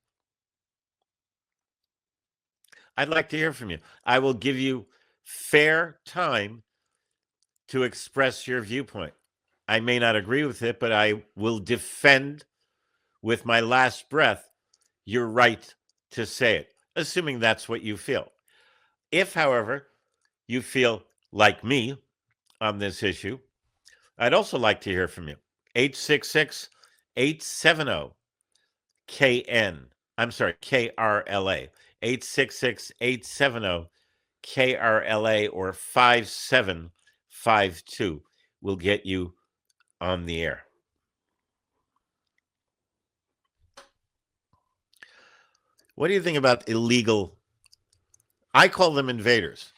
I'd like to hear from you. I will give you fair time to express your viewpoint. I may not agree with it, but I will defend with my last breath your right to say it, assuming that's what you feel. If, however, you feel like me on this issue, I'd also like to hear from you. 866-870-KN. I'm sorry, KRLA. 866-870-KRLA or 5752 will get you on the air. What do you think about illegal? I call them invaders.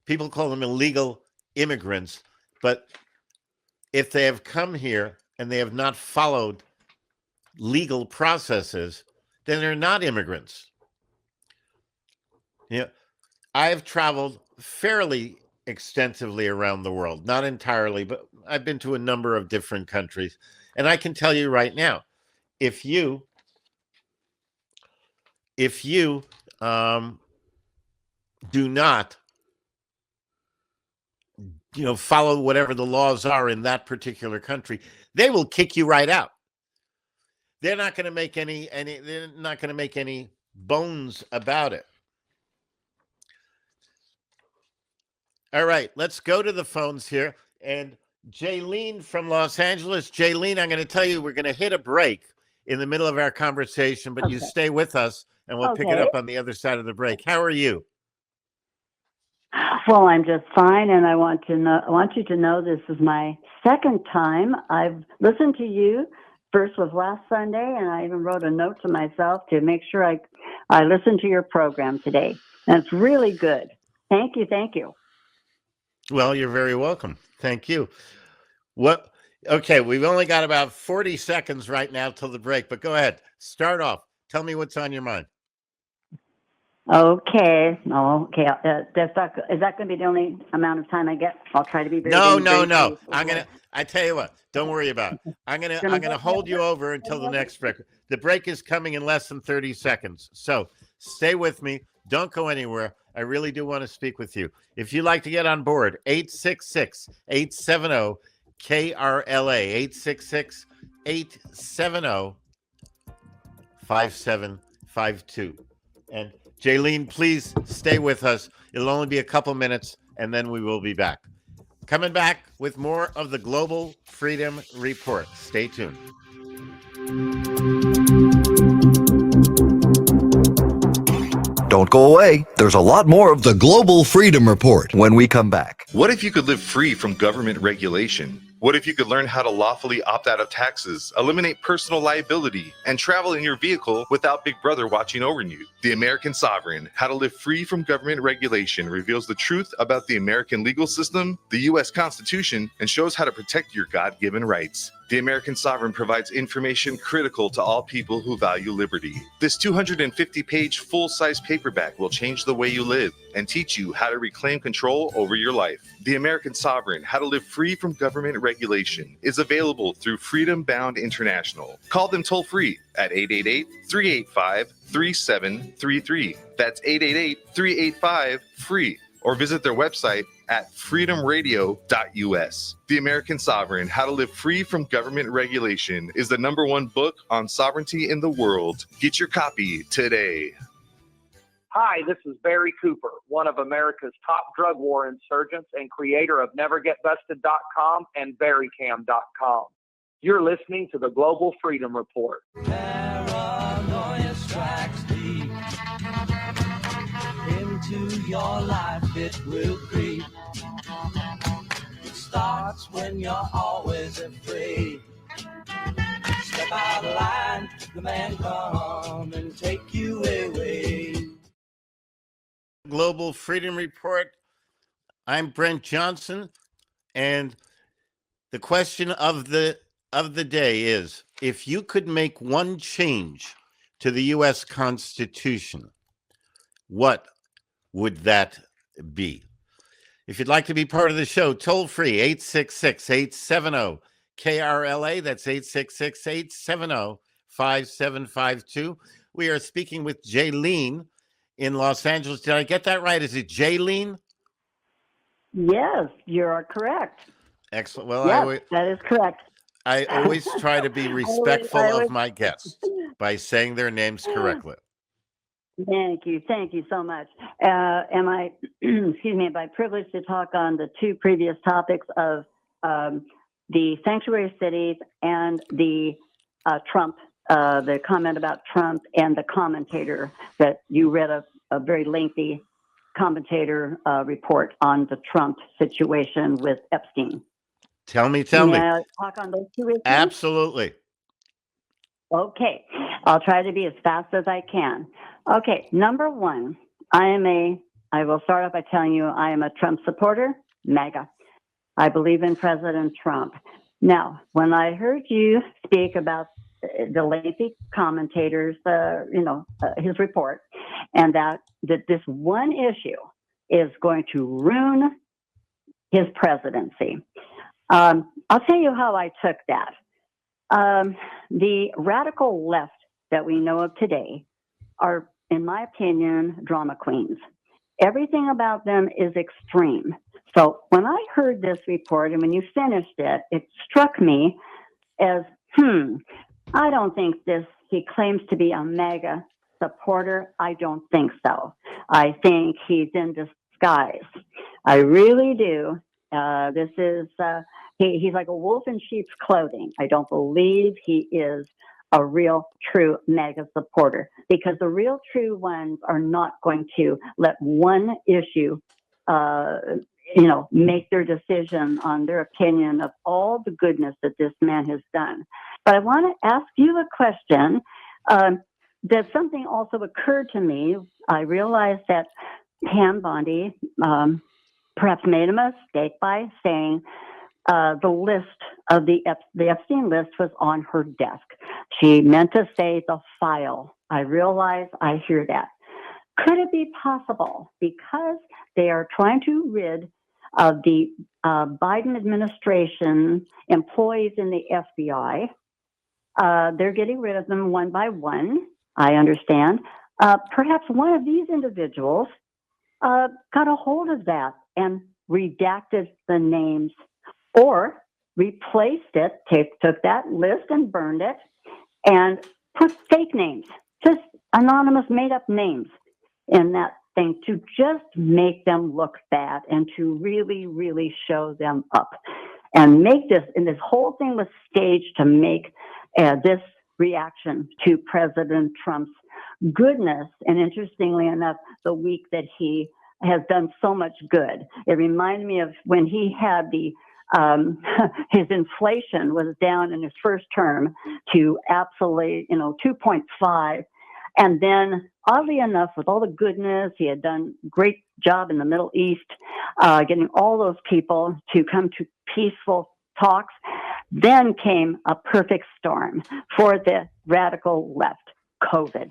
People call them illegal immigrants, but if they have come here and they have not followed legal processes, then they're not immigrants. You know, I've traveled fairly extensively around the world, not entirely, but I've been to a number of different countries. And I can tell you right now, if you do not, follow whatever the laws are in that particular country, they will kick you right out. They're not going to make they're not going to make any bones about it. All right, let's go to the phones here. And Jaylene from Los Angeles. Jaylene, I'm going to tell you, we're going to hit a break in the middle of our conversation, but you stay with us and we'll pick it up on the other side of the break. How are you? Well, I'm just fine, and I want you to know this is my second time. I've listened to you. First was last Sunday, and I even wrote a note to myself to make sure I listened to your program today. And it's really good. Thank you. Well, you're very welcome. Thank you. Okay, we've only got about 40 seconds right now till the break, but go ahead. Start off. Tell me what's on your mind. Okay. Is that going to be the only amount of time I get? I'll try to be very No. brief. I tell you what, don't worry about it. I'm gonna hold you over until the next break. The break is coming in less than 30 seconds. So stay with me. Don't go anywhere. I really do want to speak with you. If you'd like to get on board, 866-870-KRLA, 866-870-5752. And Jaylene, please stay with us. It'll only be a couple minutes, and then we will be back. Coming back with more of the Global Freedom Report. Stay tuned. Don't go away. There's a lot more of the Global Freedom Report when we come back. What if you could live free from government regulation? What if you could learn how to lawfully opt out of taxes, eliminate personal liability, and travel in your vehicle without Big Brother watching over you? The American Sovereign, How to Live Free from Government Regulation, reveals the truth about the American legal system, the U.S. Constitution, and shows how to protect your God-given rights. The American Sovereign provides information critical to all people who value liberty. This 250-page full-size paperback will change the way you live and teach you how to reclaim control over your life. The American Sovereign, How to Live Free from Government Regulation, is available through Freedom Bound International. Call them toll-free at 888-385-3733. That's 888-385-FREE. Or visit their website at freedomradio.us. The American Sovereign, How to Live Free from Government Regulation is the #1 book on sovereignty in the world. Get your copy today. Hi, this is Barry Cooper, one of America's top drug war insurgents and creator of NeverGetBusted.com and BarryCam.com. You're listening to the Global Freedom Report. Paranoia strikes deep into your life, it will creep. It starts when you're always afraid. Step out of line, the man come and take you away. Global Freedom Report. I'm Brent Johnson, and the question of the day is, if you could make one change to the U.S. Constitution, what would that be? If you'd like to be part of the show, toll free 866-870-KRLA. That's 866-870-5752. We are speaking with Jaylene in Los Angeles. Did I get that right? Is it Jaylene? Yes, you are correct. Excellent. Well, yes, that is correct. I always try to be respectful of my guests by saying their names correctly. Thank you so much. Am I, am I privileged to talk on the two previous topics of the sanctuary cities and the Trump, the comment about Trump and the commentator that you read a very lengthy commentator report on the Trump situation with Epstein. Tell me. May I talk on those two issues? Absolutely. Okay. I'll try to be as fast as I can. Okay. Number one, I will start off by telling you I am a Trump supporter, MAGA. I believe in President Trump. Now, when I heard you speak about the lengthy commentators, his report, and that this one issue is going to ruin his presidency. I'll tell you how I took that. The radical left that we know of today are, in my opinion, drama queens. Everything about them is extreme. So when I heard this report and when you finished it, it struck me as, I don't think he claims to be a MAGA supporter. I don't think so. I think he's in disguise. I really do. He's like a wolf in sheep's clothing. I don't believe he is a real, true MAGA supporter, because the real, true ones are not going to let one issue, make their decision on their opinion of all the goodness that this man has done. But I want to ask you a question. That something also occurred to me. I realized that Pam Bondi perhaps made a mistake by saying the list of the Epstein list was on her desk. She meant to say the file. I realize I hear that. Could it be possible, because they are trying to rid of the Biden administration employees in the FBI, they're getting rid of them one by one, I understand. Perhaps one of these individuals got a hold of that and redacted the names, or replaced it, took that list and burned it, and put fake names, just anonymous made-up names. in that thing to just make them look bad and to really, really show them up and make this, and this whole thing was staged to make this reaction to President Trump's goodness. And interestingly enough, the week that he has done so much good, it reminded me of when he had the his inflation was down in his first term to absolutely, 2.5. And then, oddly enough, with all the goodness, he had done a great job in the Middle East, getting all those people to come to peaceful talks. Then came a perfect storm for the radical left, COVID.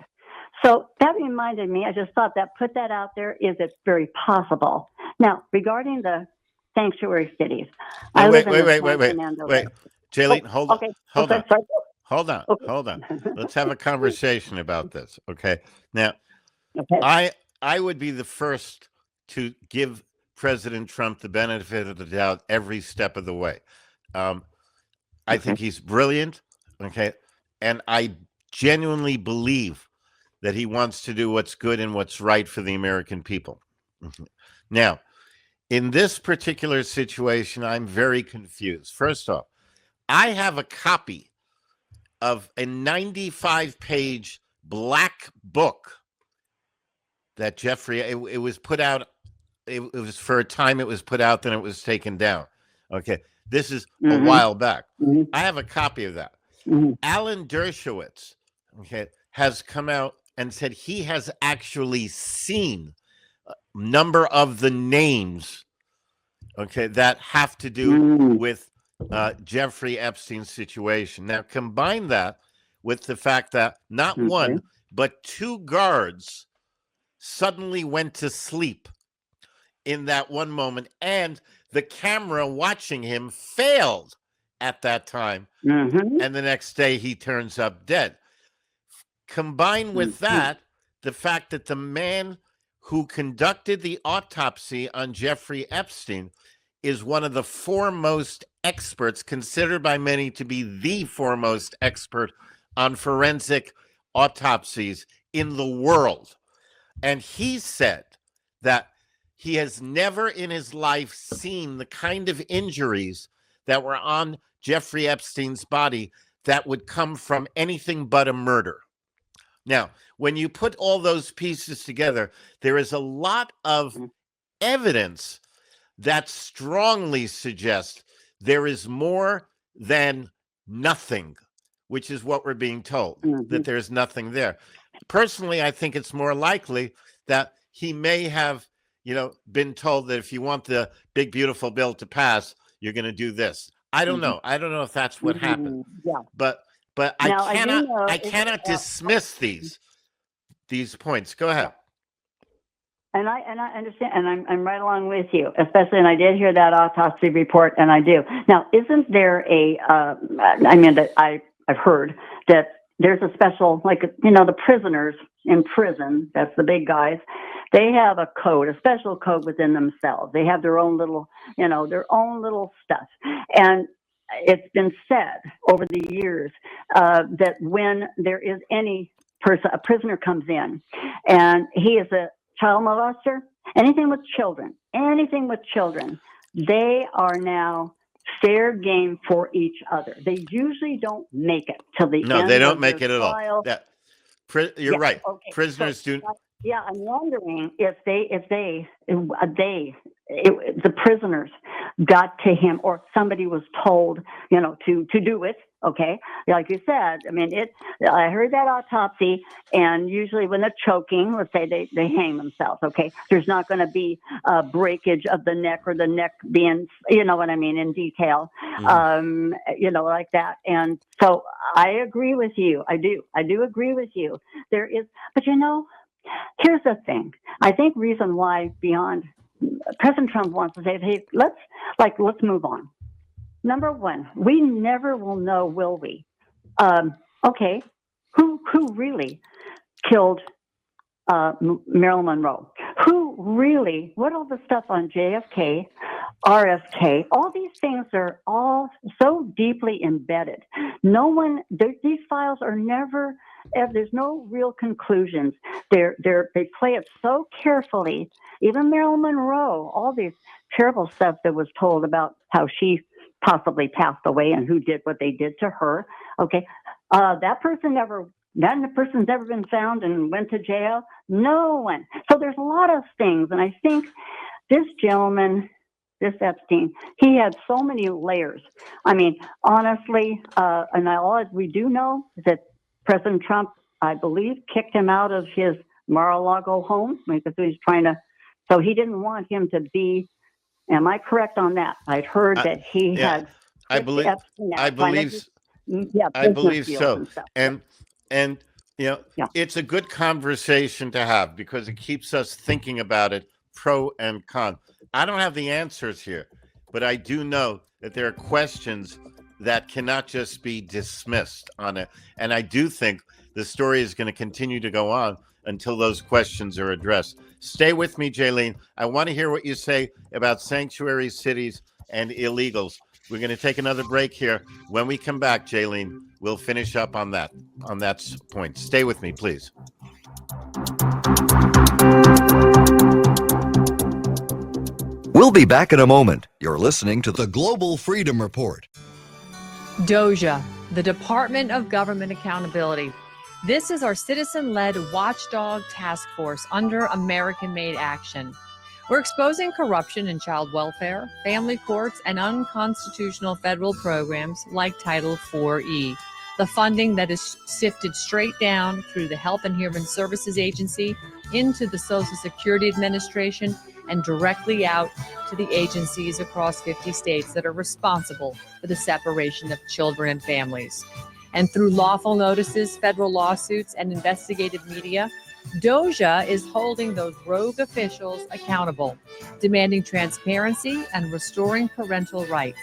So that reminded me, I just thought that put that out there, is it's very possible. Now, regarding the sanctuary cities. Wait. Jaylene, hold on. Hold on. Let's have a conversation about this. Okay. Now, I would be the first to give President Trump the benefit of the doubt every step of the way. I think he's brilliant. Okay. And I genuinely believe that he wants to do what's good and what's right for the American people. Now, in this particular situation, I'm very confused. First off, I have a copy of a 95-page black book that Jeffrey, it was put out, it was for a time it was put out, then it was taken down. Okay, this is a while back. I have a copy of that. Alan Dershowitz, okay, has come out and said he has actually seen a number of the names, okay, that have to do with Jeffrey Epstein's situation. Now, combine that with the fact that not one, but two guards suddenly went to sleep in that one moment, and the camera watching him failed at that time, and the next day he turns up dead. Combine with that the fact that the man who conducted the autopsy on Jeffrey Epstein is one of the foremost experts, considered by many to be the foremost expert on forensic autopsies in the world. And he said that he has never in his life seen the kind of injuries that were on Jeffrey Epstein's body that would come from anything but a murder. Now, when you put all those pieces together, there is a lot of evidence that strongly suggests there is more than nothing, which is what we're being told, that there's nothing there. Personally, I think it's more likely that he may have, been told that if you want the big, beautiful bill to pass, you're going to do this. I don't know. I don't know if that's what happened. But now, I cannot dismiss these points. Go ahead. And I understand, and I'm right along with you, especially, and I did hear that autopsy report, and I do. Now, isn't there I've heard that there's a special, the prisoners in prison, that's the big guys, they have a code, a special code within themselves. They have their own little, stuff. And it's been said over the years that when there is a prisoner comes in and he is a child molester, anything with children, they are now fair game for each other. They usually don't make it till the end. No, they don't make it at all. You're right. Okay. Prisoners do. Yeah, I'm wondering if the prisoners got to him, or somebody was told, to do it. Okay, like you said, I heard that autopsy, and usually when they're choking, let's say they hang themselves. Okay, there's not going to be a breakage of the neck or the neck being, in detail, like that. And so I agree with you. I do agree with you. There is, but here's the thing. I think reason why beyond President Trump wants to say, hey, let's move on. Number one, we never will know, will we? Okay, who really killed Marilyn Monroe? Who really? What all the stuff on JFK, RFK? All these things are all so deeply embedded. No one. These files are never There's no real conclusions. They play it so carefully. Even Marilyn Monroe, all these terrible stuff that was told about how she possibly passed away and who did what they did to her. Okay, that person's never been found and went to jail. No one. So there's a lot of things, and I think this gentleman, this Epstein, he had so many layers. I mean, honestly, and all we do know is that President Trump, I believe, kicked him out of his Mar-a-Lago home because he was trying to. So he didn't want him to be. Am I correct on that? I'd heard that he had. I believe so. And it's a good conversation to have because it keeps us thinking about it, pro and con. I don't have the answers here, but I do know that there are questions that cannot just be dismissed on it. And I do think the story is going to continue to go on until those questions are addressed. Stay with me, Jaylene. I want to hear what you say about sanctuary cities and illegals. We're going to take another break here. When we come back, Jaylene, we'll finish up on that point. Stay with me, please. We'll be back in a moment. You're listening to the Global Freedom Report. DOJA, the Department of Government Accountability. This is our citizen-led watchdog task force under American-made action. We're exposing corruption in child welfare, family courts, and unconstitutional federal programs like Title IV-E. The funding that is sifted straight down through the Health and Human Services Agency into the Social Security Administration and directly out to the agencies across 50 states that are responsible for the separation of children and families. And through lawful notices, federal lawsuits, and investigative media, DOJA is holding those rogue officials accountable, demanding transparency and restoring parental rights.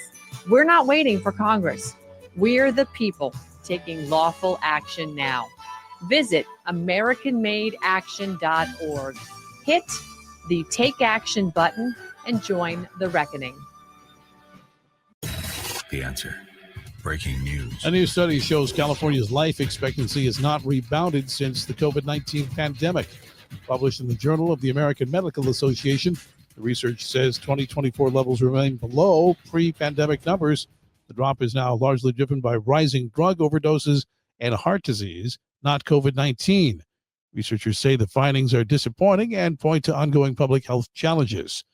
We're not waiting for Congress. We're the people taking lawful action now. Visit AmericanMadeAction.org. Hit the Take Action button and join the reckoning. The Answer. Breaking news. A new study shows California's life expectancy has not rebounded since the COVID-19 pandemic. Published in the Journal of the American Medical Association, the research says 2024 levels remain below pre-pandemic numbers. The drop is now largely driven by rising drug overdoses and heart disease, not COVID-19. Researchers say the findings are disappointing and point to ongoing public health challenges.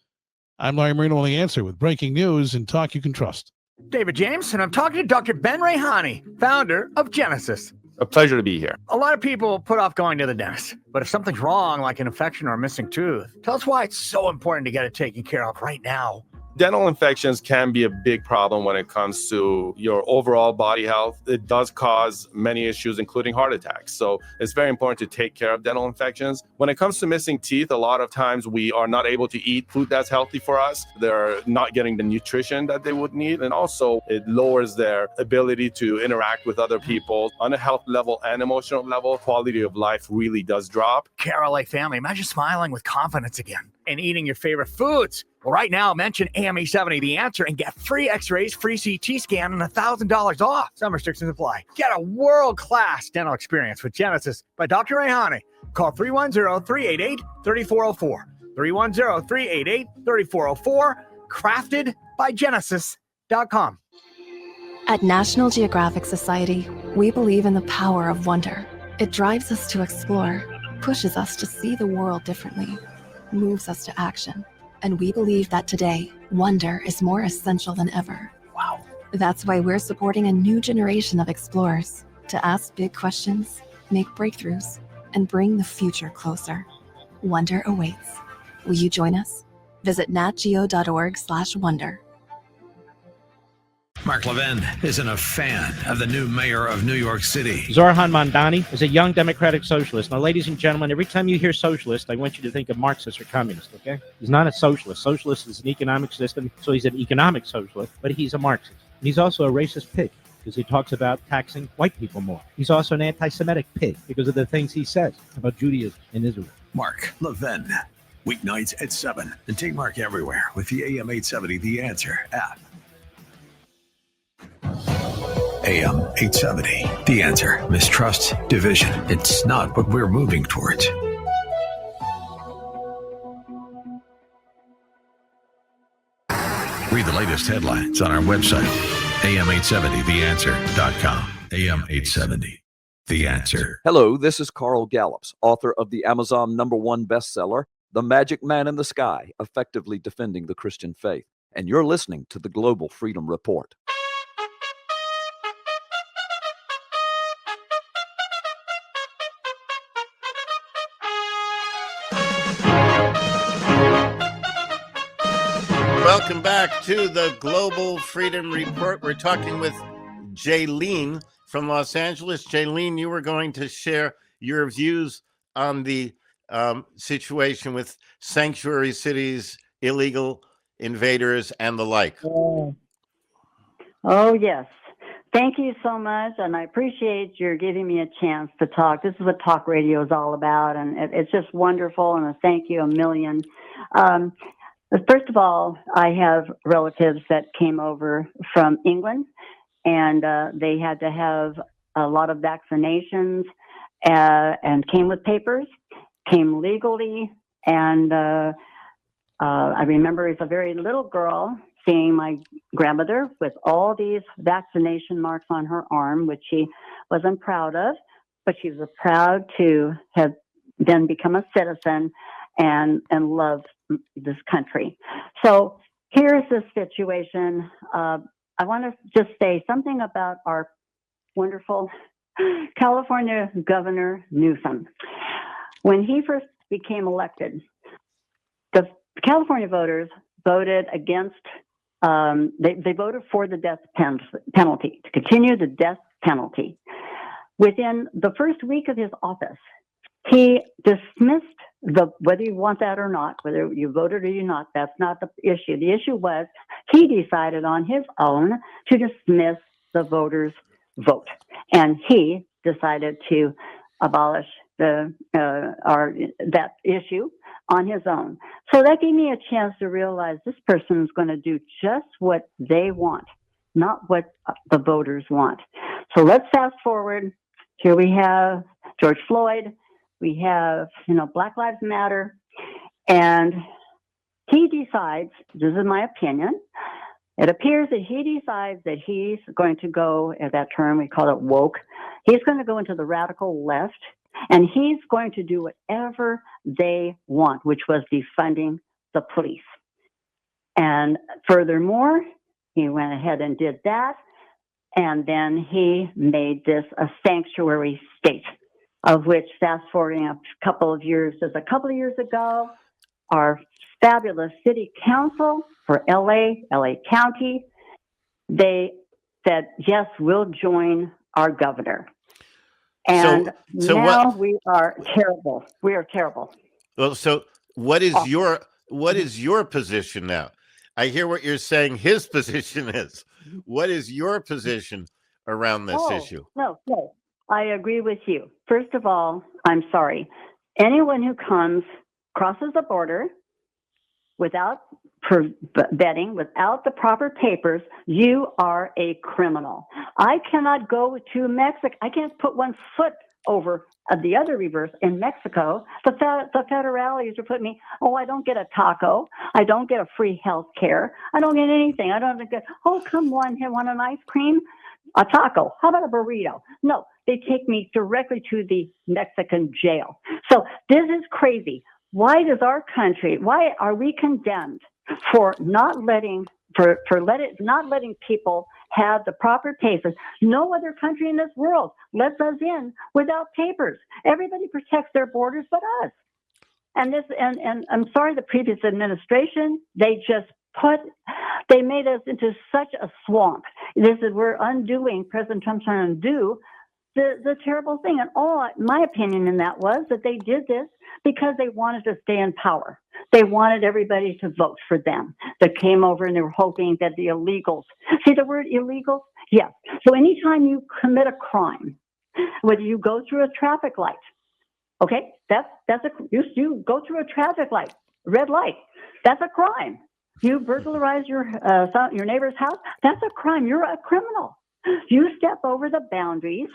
I'm Larry Marino on The Answer with breaking news and talk you can trust. David James, and I'm talking to Dr. Ben Rayhani, founder of Genesis. A pleasure to be here. A lot of people put off going to the dentist, but if something's wrong, like an infection or a missing tooth, tell us why it's so important to get it taken care of right now. Dental infections can be a big problem when it comes to your overall body health. It does cause many issues, including heart attacks. So it's very important to take care of dental infections. When it comes to missing teeth, a lot of times we are not able to eat food that's healthy for us. They're not getting the nutrition that they would need. And also it lowers their ability to interact with other people on a health level and emotional level. Quality of life really does drop. Carol family, imagine smiling with confidence again and eating your favorite foods. Well, right now, mention AMA70 The Answer and get free x-rays, free CT scan, and $1,000 off. Some restrictions apply. Get a world-class dental experience with Genesis by Dr. Rayhani. Call 310-388-3404. 310-388-3404. Crafted by Genesis.com. At National Geographic Society, we believe in the power of wonder. It drives us to explore, pushes us to see the world differently, moves us to action. And we believe that today, wonder is more essential than ever. Wow. That's why we're supporting a new generation of explorers to ask big questions, make breakthroughs, and bring the future closer. Wonder awaits. Will you join us? Visit natgeo.org/wonder. Mark Levin isn't a fan of the new mayor of New York City. Zorhan Mandani is a young democratic socialist. Now, ladies and gentlemen, every time you hear socialist, I want you to think of Marxist or communist, okay? He's not a socialist. Socialist is an economic system, so he's an economic socialist, but he's a Marxist. And he's also a racist pig because he talks about taxing white people more. He's also an anti-Semitic pig because of the things he says about Judaism and Israel. Mark Levin, weeknights at 7. And take Mark everywhere with the AM 870 The Answer app. AM 870. The Answer. Mistrust, division. It's not what we're moving towards. Read the latest headlines on our website, am870theanswer.com. AM 870. The Answer. Hello, this is Carl Gallups, author of the Amazon #1 bestseller, The Magic Man in the Sky, Effectively Defending the Christian Faith. And you're listening to the Global Freedom Report. Welcome back to the Global Freedom Report. We're talking with Jaylene from Los Angeles. Jaylene, you were going to share your views on the situation with sanctuary cities, illegal invaders, and the like. Oh, yes. Thank you so much, and I appreciate your giving me a chance to talk. This is what talk radio is all about, and it's just wonderful, and a thank you a million. First of all, I have relatives that came over from England, and they had to have a lot of vaccinations and came with papers, came legally, and I remember as a very little girl seeing my grandmother with all these vaccination marks on her arm, which she wasn't proud of, but she was proud to have then become a citizen and love this country. So here's the situation. I want to just say something about our wonderful California Governor Newsom. When he first became elected, the California voters voted against, they voted for the death penalty, to continue the death penalty. Within the first week of his office, he dismissed whether you want that or not, whether you voted or you not, that's not the issue. The issue was he decided on his own to dismiss the voters' vote. And he decided to abolish that issue on his own. So that gave me a chance to realize this person is going to do just what they want, not what the voters want. So let's fast forward. Here we have George Floyd. We have, Black Lives Matter. And he decides, this is my opinion, it appears that he decides that he's going to go, at that term, we call it woke, he's going to go into the radical left, and he's going to do whatever they want, which was defunding the police. And furthermore, he went ahead and did that, and then he made this a sanctuary state, of which, fast forwarding a couple of years ago, our fabulous city council for LA County, they said, yes, we'll join our governor. And now we are terrible. We are terrible. Well, so what is your position now? I hear what you're saying his position is. What is your position around this issue? No, I agree with you. First of all, I'm sorry. Anyone who crosses the border without vetting, without the proper papers, you are a criminal. I cannot go to Mexico. I can't put one foot over the other reverse in Mexico. The federales are putting me, I don't get a taco. I don't get a free health care. I don't get anything. I don't get, come on, want an ice cream? A taco. How about a burrito? No, they take me directly to the Mexican jail. So this is crazy. Why are we condemned for not letting people have the proper papers? No other country in this world lets us in without papers. Everybody protects their borders but us. And I'm sorry, the previous administration, they made us into such a swamp. We're undoing, President Trump's trying to undo the terrible thing. And my opinion in that was that they did this because they wanted to stay in power. They wanted everybody to vote for them. They came over and they were hoping that the illegals, see the word illegal? Yes. So anytime you commit a crime, whether you go through a traffic light, okay, you go through a traffic light, red light, that's a crime. You burglarize your neighbor's house, that's a crime. You're a criminal. You step over the boundaries.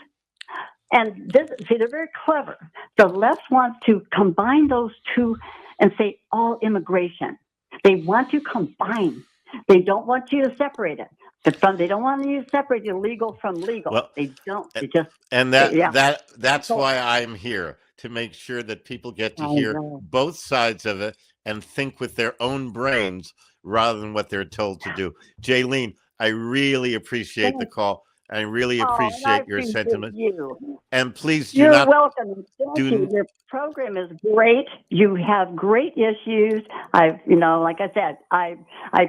And this, see, they're very clever. The left wants to combine those two and say all immigration. They want to combine. They don't want you to separate it. They don't want you to separate illegal from legal. Well, they don't. They just and that's why I'm here, to make sure that people get to hear both sides of it and think with their own brains rather than what they're told to do. Jaylene, I really appreciate the call. I really appreciate your sentiment. You. And please You're not welcome. Thank you. Your program is great. You have great issues. Like I said, I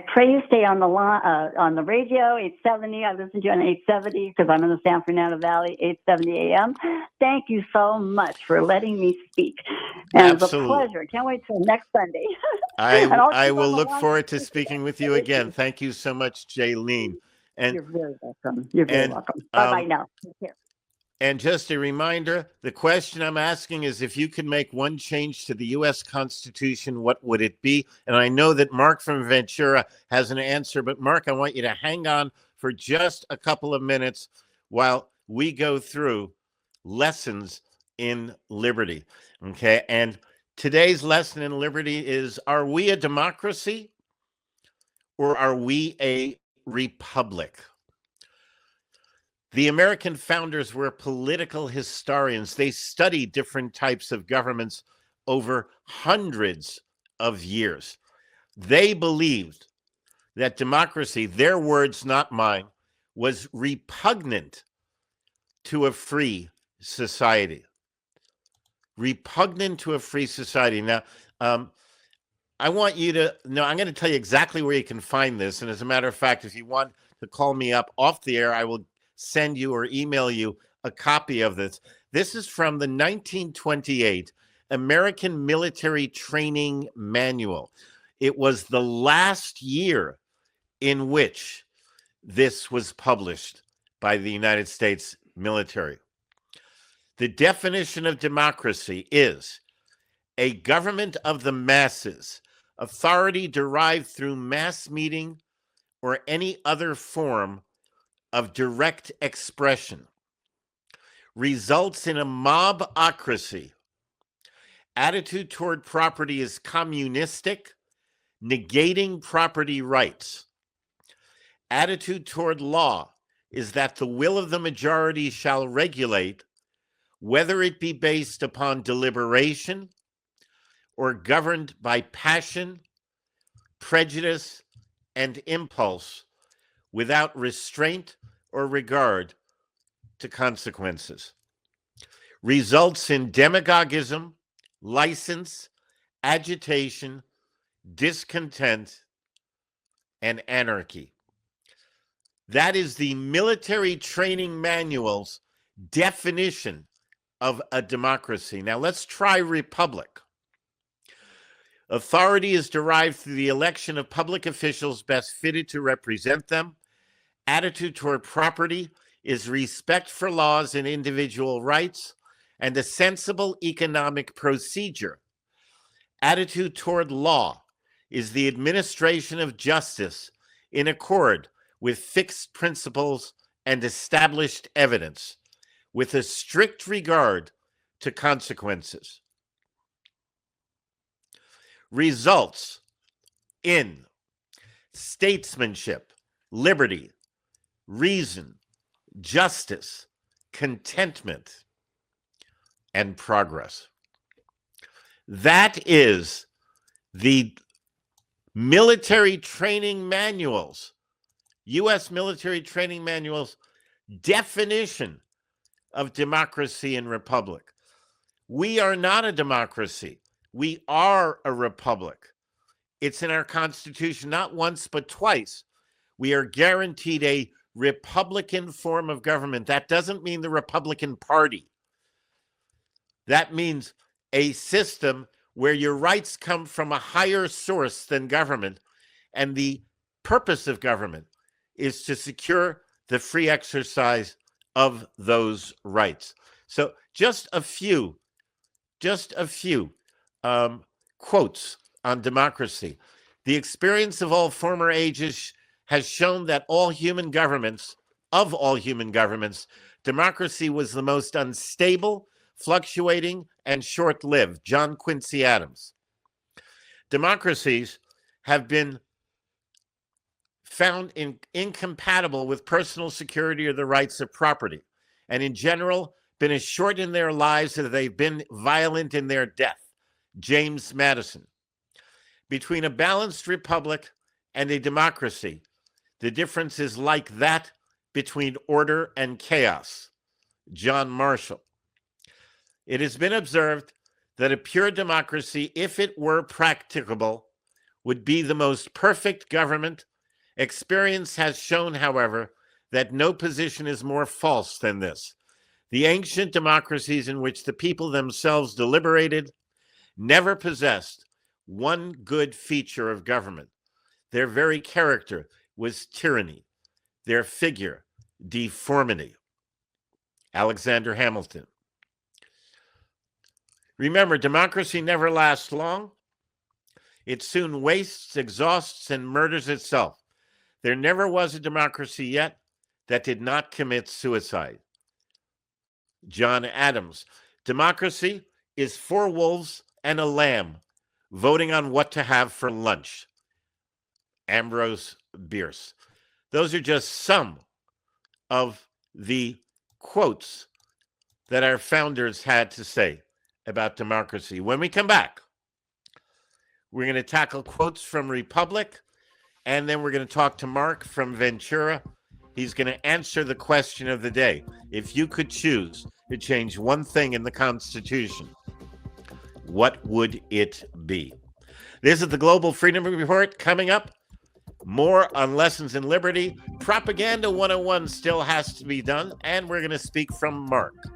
pray you stay on the on the radio, 870. I listen to you on 870 because I'm in the San Fernando Valley, 870 AM. Thank you so much for letting me speak. And it's a pleasure. Can't wait till next Sunday. I will look forward to speaking with you again. Thank you so much, Jaylene. And you're very welcome. You're very welcome. Bye-bye now. Take care. And just a reminder, the question I'm asking is, if you could make one change to the U.S. Constitution, what would it be? And I know that Mark from Ventura has an answer, but Mark, I want you to hang on for just a couple of minutes while we go through lessons in liberty. Okay, and today's lesson in liberty is, are we a democracy or are we a republic? The American founders were political historians. They studied different types of governments over hundreds of years. They believed that democracy, their words, not mine, was repugnant to a free society. Repugnant to a free society. Now, I want you to know, I'm going to tell you exactly where you can find this. And as a matter of fact, if you want to call me up off the air, I will send you or email you a copy of this. This is from the 1928 American Military Training Manual. It was the last year in which this was published by the United States military. The definition of democracy is a government of the masses, authority derived through mass meeting or any other form of direct expression, results in a mobocracy. Attitude toward property is communistic, negating property rights. Attitude toward law is that the will of the majority shall regulate, whether it be based upon deliberation or governed by passion, prejudice, and impulse, without restraint or regard to consequences. Results in demagogism, license, agitation, discontent, and anarchy. That is the military training manual's definition of a democracy. Now let's try republic. Authority is derived through the election of public officials best fitted to represent them. Attitude toward property is respect for laws and individual rights and a sensible economic procedure. Attitude toward law is the administration of justice in accord with fixed principles and established evidence, with a strict regard to consequences. Results in statesmanship, liberty, reason, justice, contentment, and progress. That is the military training manuals, U.S. military training manuals definition of democracy and republic. We are not a democracy. We are a republic. It's in our Constitution, not once, but twice. We are guaranteed a Republican form of government. That doesn't mean the Republican Party. That means a system where your rights come from a higher source than government, and the purpose of government is to secure the free exercise of those rights. So just a few quotes on democracy. The experience of all former ages has shown that all human governments of all human governments, democracy was the most unstable, fluctuating, and short-lived. John Quincy Adams. Democracies have been found incompatible with personal security or the rights of property, and in general, been as short in their lives as they've been violent in their death. James Madison. Between a balanced republic and a democracy, the difference is like that between order and chaos. John Marshall. It has been observed that a pure democracy, if it were practicable, would be the most perfect government. Experience has shown, however, that no position is more false than this. The ancient democracies in which the people themselves deliberated never possessed one good feature of government. Their very character was tyranny, their figure, deformity. Alexander Hamilton. Remember, democracy never lasts long. It soon wastes, exhausts, and murders itself. There never was a democracy yet that did not commit suicide. John Adams. Democracy is 4 wolves and a lamb voting on what to have for lunch. Ambrose Bierce. Those are just some of the quotes that our founders had to say about democracy. When we come back, we're going to tackle quotes from Republic, and then we're going to talk to Mark from Ventura. He's going to answer the question of the day. If you could choose to change one thing in the Constitution, what would it be? This is the Global Freedom Report. Coming up, more on lessons in liberty. Propaganda 101 still has to be done, and we're going to speak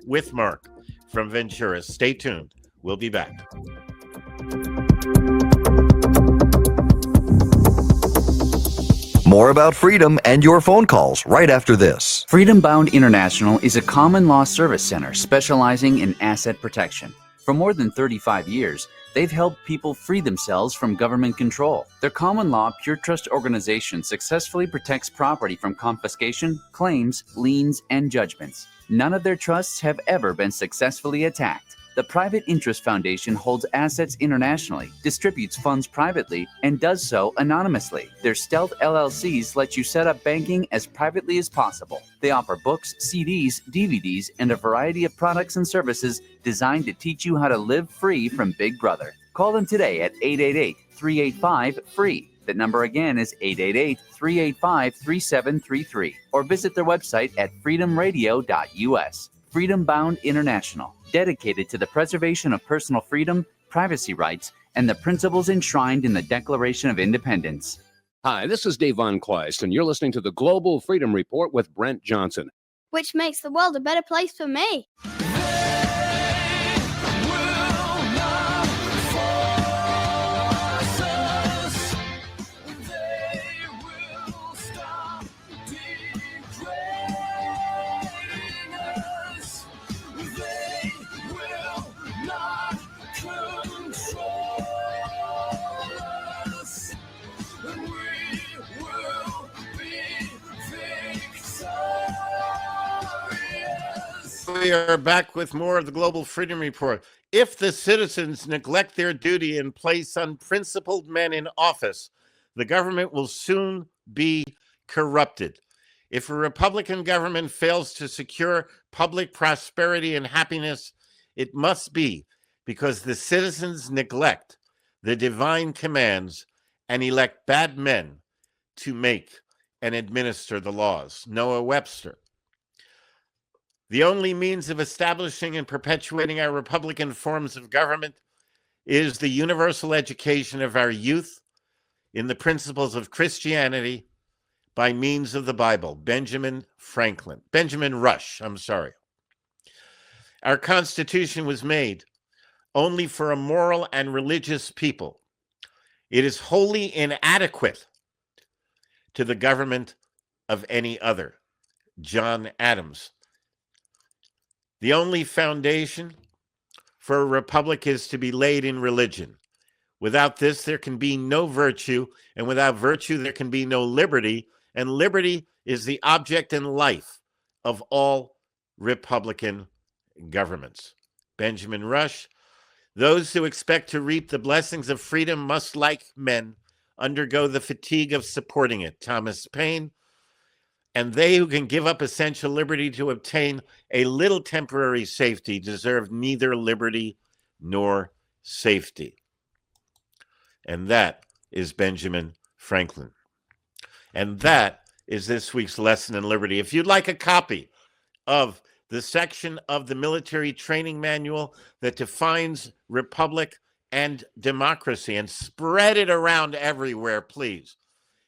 with Mark from Ventura. Stay tuned. We'll be back. More about freedom and your phone calls right after this. Freedom Bound International is a common law service center specializing in asset protection. For more than 35 years, they've helped people free themselves from government control. Their common law pure trust organization successfully protects property from confiscation, claims, liens, and judgments. None of their trusts have ever been successfully attacked. The Private Interest Foundation holds assets internationally, distributes funds privately, and does so anonymously. Their stealth LLCs let you set up banking as privately as possible. They offer books, CDs, DVDs, and a variety of products and services designed to teach you how to live free from Big Brother. Call them today at 888-385-FREE. That number again is 888-385-3733. Or visit their website at freedomradio.us. Freedom Bound International, dedicated to the preservation of personal freedom, privacy rights, and the principles enshrined in the Declaration of Independence. Hi, this is Dave Von Kleist, and you're listening to the Global Freedom Report with Brent Johnson. Which makes the world a better place for me. We are back with more of the Global Freedom Report. If the citizens neglect their duty and place unprincipled men in office, the government will soon be corrupted. If a Republican government fails to secure public prosperity and happiness, it must be because the citizens neglect the divine commands and elect bad men to make and administer the laws. Noah Webster. The only means of establishing and perpetuating our republican forms of government is the universal education of our youth in the principles of Christianity by means of the Bible. Benjamin Rush. Our Constitution was made only for a moral and religious people. It is wholly inadequate to the government of any other. John Adams. The only foundation for a republic is to be laid in religion. Without this, there can be no virtue, and without virtue, there can be no liberty, and liberty is the object and life of all Republican governments. Benjamin Rush, those who expect to reap the blessings of freedom must, like men, undergo the fatigue of supporting it. Thomas Paine, and they who can give up essential liberty to obtain a little temporary safety deserve neither liberty nor safety. And that is Benjamin Franklin. And that is this week's Lesson in Liberty. If you'd like a copy of the section of the military training manual that defines republic and democracy and spread it around everywhere, please.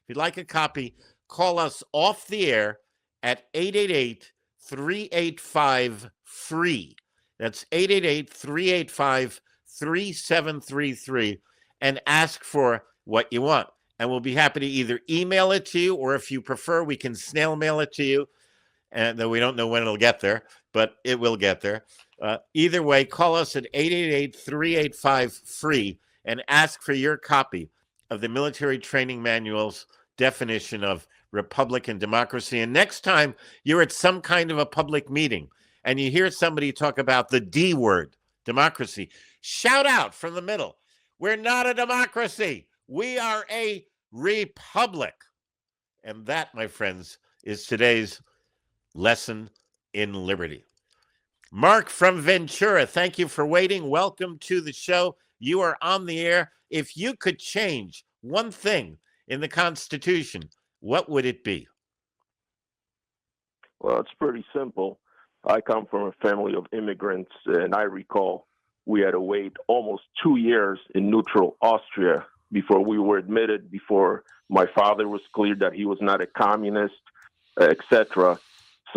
If you'd like a copy, call us off the air at 888-385-FREE. That's 888-385-3733 and ask for what you want. And we'll be happy to either email it to you, or if you prefer, we can snail mail it to you. And though we don't know when it'll get there, but it will get there. Either way, call us at 888-385-FREE and ask for your copy of the military training manual's definition of republic and democracy. And next time you're at some kind of a public meeting and you hear somebody talk about the D word, democracy, shout out from the middle, we're not a democracy. We are a republic. And that, my friends, is today's Lesson in Liberty. Mark from Ventura, thank you for waiting. Welcome to the show. You are on the air. If you could change one thing in the Constitution, what would it be? Well, it's pretty simple. I come from a family of immigrants, and I recall we had to wait almost 2 years in neutral Austria before we were admitted, before my father was cleared that he was not a communist, etc.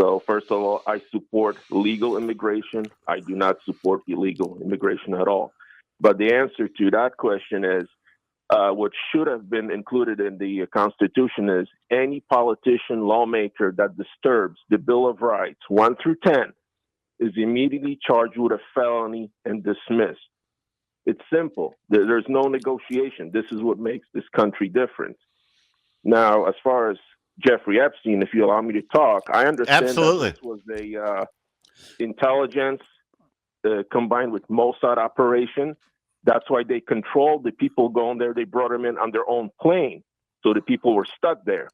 So first of all, I support legal immigration. I do not support illegal immigration at all. But the answer to that question is, what should have been included in the Constitution is any politician, lawmaker that disturbs the Bill of Rights 1 through 10 is immediately charged with a felony and dismissed. It's simple. There's no negotiation. This is what makes this country different. Now, as far as Jeffrey Epstein, if you allow me to talk, I understand Absolutely. that this was a intelligence combined with Mossad operation. That's why they controlled the people going there. They brought them in on their own plane, so the people were stuck there,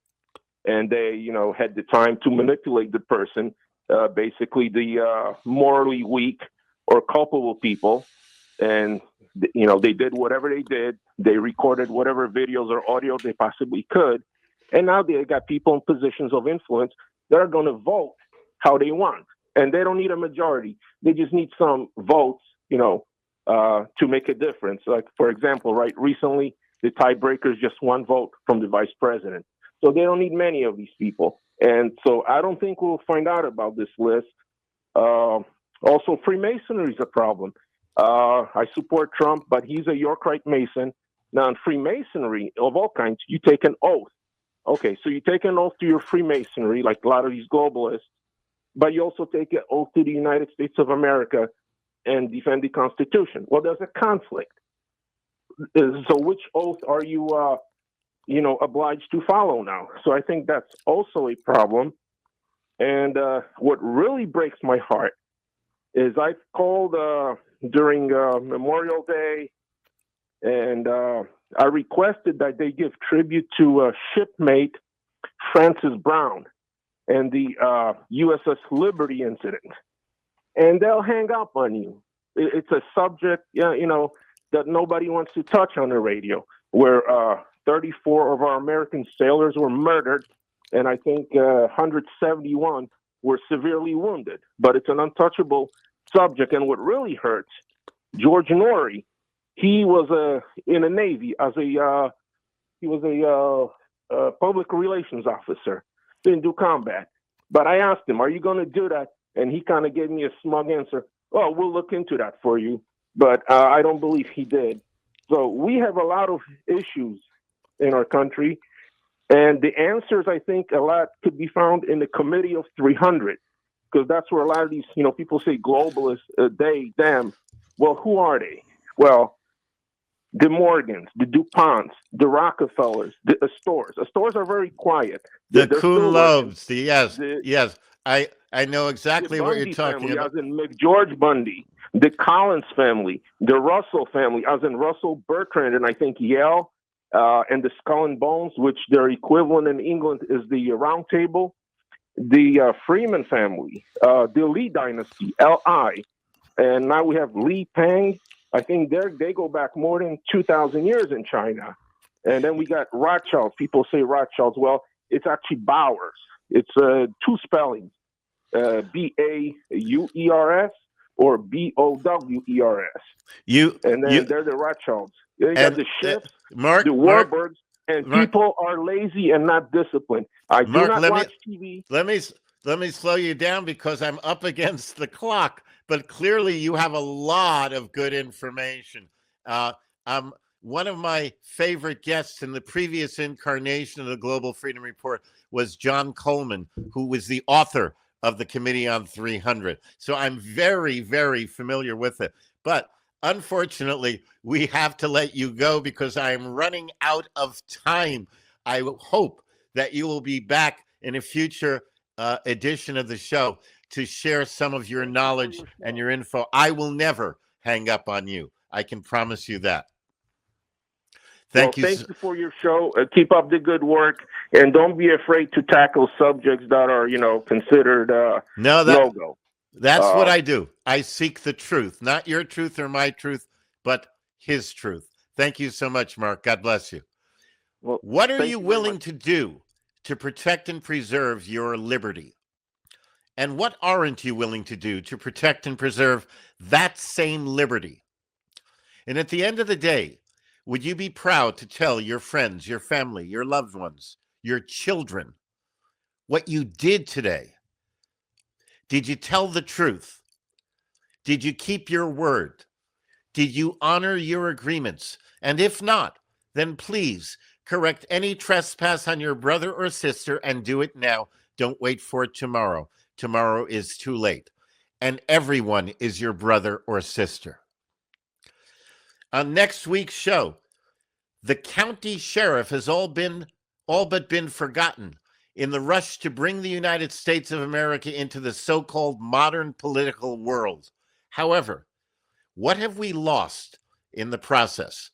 and they, had the time to manipulate the person, basically the morally weak or culpable people, and they did whatever they did. They recorded whatever videos or audio they possibly could. And now they got people in positions of influence that are going to vote how they want. And they don't need a majority. They just need some votes, to make a difference. Like, for example, right, recently, the tiebreaker is just one vote from the vice president. So they don't need many of these people. And so I don't think we'll find out about this list. Also, Freemasonry is a problem. I support Trump, but he's a Yorkite Mason. Now, in Freemasonry, of all kinds, you take an oath. Okay, so you take an oath to your Freemasonry, like a lot of these globalists, but you also take an oath to the United States of America and defend the Constitution. Well, there's a conflict. So which oath are you, obliged to follow now? So I think that's also a problem. And what really breaks my heart is I called during Memorial Day, and I requested that they give tribute to shipmate Francis Brown and the USS Liberty incident. And they'll hang up on you. It's a subject, that nobody wants to touch on the radio, where 34 of our American sailors were murdered, and I think 171 were severely wounded. But it's an untouchable subject. And what really hurts, George Norrie, he was in the Navy as a public relations officer. Didn't do combat. But I asked him, "Are you going to do that?" And he kind of gave me a smug answer. "Oh, we'll look into that for you." But I don't believe he did. So we have a lot of issues in our country, and the answers, I think, a lot could be found in the Committee of 300, because that's where a lot of these, people say globalists, they, them. Well, who are they? Well, the Morgans, the DuPonts, the Rockefellers, the Astors. Astors are very quiet. The They're Kuhn still Lobes. working. Yes. I know exactly The what you're Bundy talking family, about. as in McGeorge Bundy, the Collins family, the Russell family, as in Russell Bertrand, and I think Yale, and the Skull and Bones, which their equivalent in England is the Round Table, the Freeman family, the Lee dynasty, L.I., and now we have Li Peng. I think they go back more than 2,000 years in China. And then we got Rothschild. People say Rothschilds. Well, it's actually Bowers. It's two spellings, B-A-U-E-R-S or B-O-W-E-R-S. And then they're the Rothschilds. You got the Schiffs, the Warburgs, and people are lazy and not disciplined. I do not watch TV. Let me slow you down because I'm up against the clock. But clearly, you have a lot of good information. One of my favorite guests in the previous incarnation of the Global Freedom Report was John Coleman, who was the author of the Committee on 300. So I'm very, very familiar with it. But unfortunately, we have to let you go because I am running out of time. I hope that you will be back in a future edition of the show to share some of your knowledge and your info. I will never hang up on you. I can promise you that. Thank you for your show. Keep up the good work, and don't be afraid to tackle subjects that are, considered no-go. That's what I do. I seek the truth, not your truth or my truth, but his truth. Thank you so much, Mark. God bless you. Well, what are you willing to do to protect and preserve your liberty? And what aren't you willing to do to protect and preserve that same liberty? And at the end of the day, would you be proud to tell your friends, your family, your loved ones, your children what you did today? Did you tell the truth? Did you keep your word? Did you honor your agreements? And if not, then please correct any trespass on your brother or sister and do it now. Don't wait for tomorrow. Tomorrow is too late. And everyone is your brother or sister. On next week's show, the county sheriff has all but been forgotten in the rush to bring the United States of America into the so-called modern political world. However, what have we lost in the process?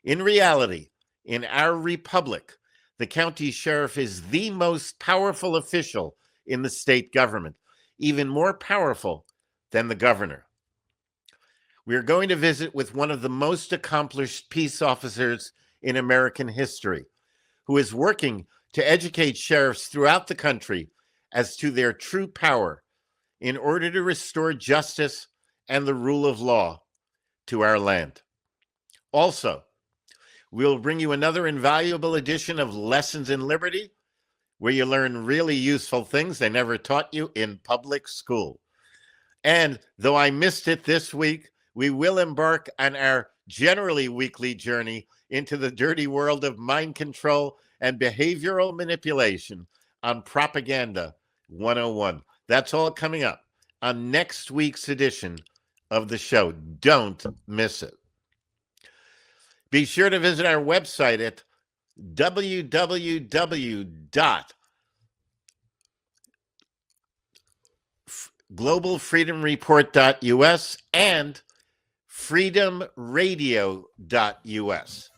In reality, in our republic, the county sheriff is the most powerful official in the state government, even more powerful than the governor. We are going to visit with one of the most accomplished peace officers in American history, who is working to educate sheriffs throughout the country as to their true power in order to restore justice and the rule of law to our land. Also, we'll bring you another invaluable edition of Lessons in Liberty, where you learn really useful things they never taught you in public school. And though I missed it this week, we will embark on our generally weekly journey into the dirty world of mind control and behavioral manipulation on Propaganda 101. That's all coming up on next week's edition of the show. Don't miss it. Be sure to visit our website at www.globalfreedomreport.us and freedomradio.us.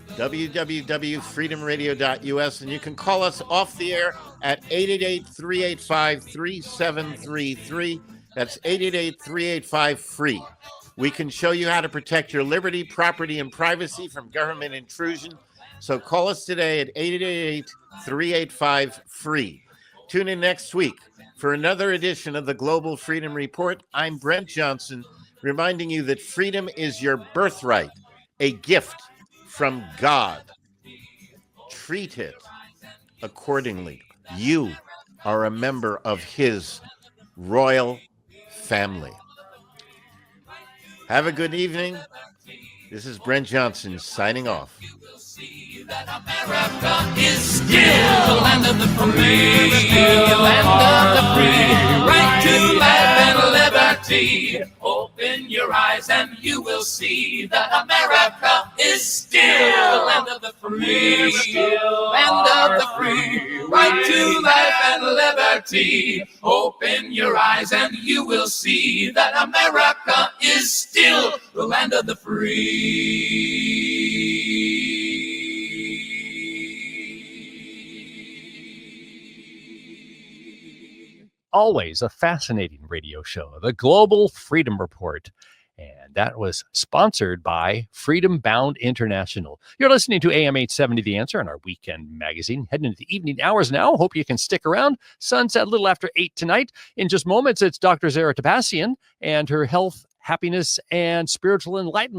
www.freedomradio.us, and you can call us off the air at 888-385-3733. That's 888-385-FREE. We can show you how to protect your liberty, property, and privacy from government intrusion. So call us today at 888-385-FREE. Tune in next week for another edition of the Global Freedom Report. I'm Brent Johnson, reminding you that freedom is your birthright, a gift from God. Treat it accordingly. You are a member of His royal family. Have a good evening. This is Brent Johnson signing off. America is still the land of the free, still the land of the free. Right to life and liberty. Open your eyes. eyes and you will see that America is still the land of the free, land of the free, right to life and liberty. Open your eyes and you will see that America is still the land of the free. Always a fascinating radio show, the Global Freedom Report. And that was sponsored by Freedom Bound International. You're listening to AM 870 The Answer on our weekend magazine. Heading into the evening hours now. Hope you can stick around. Sunset a little after 8 tonight. In just moments, it's Dr. Zara Tabassian and her health, happiness, and spiritual enlightenment.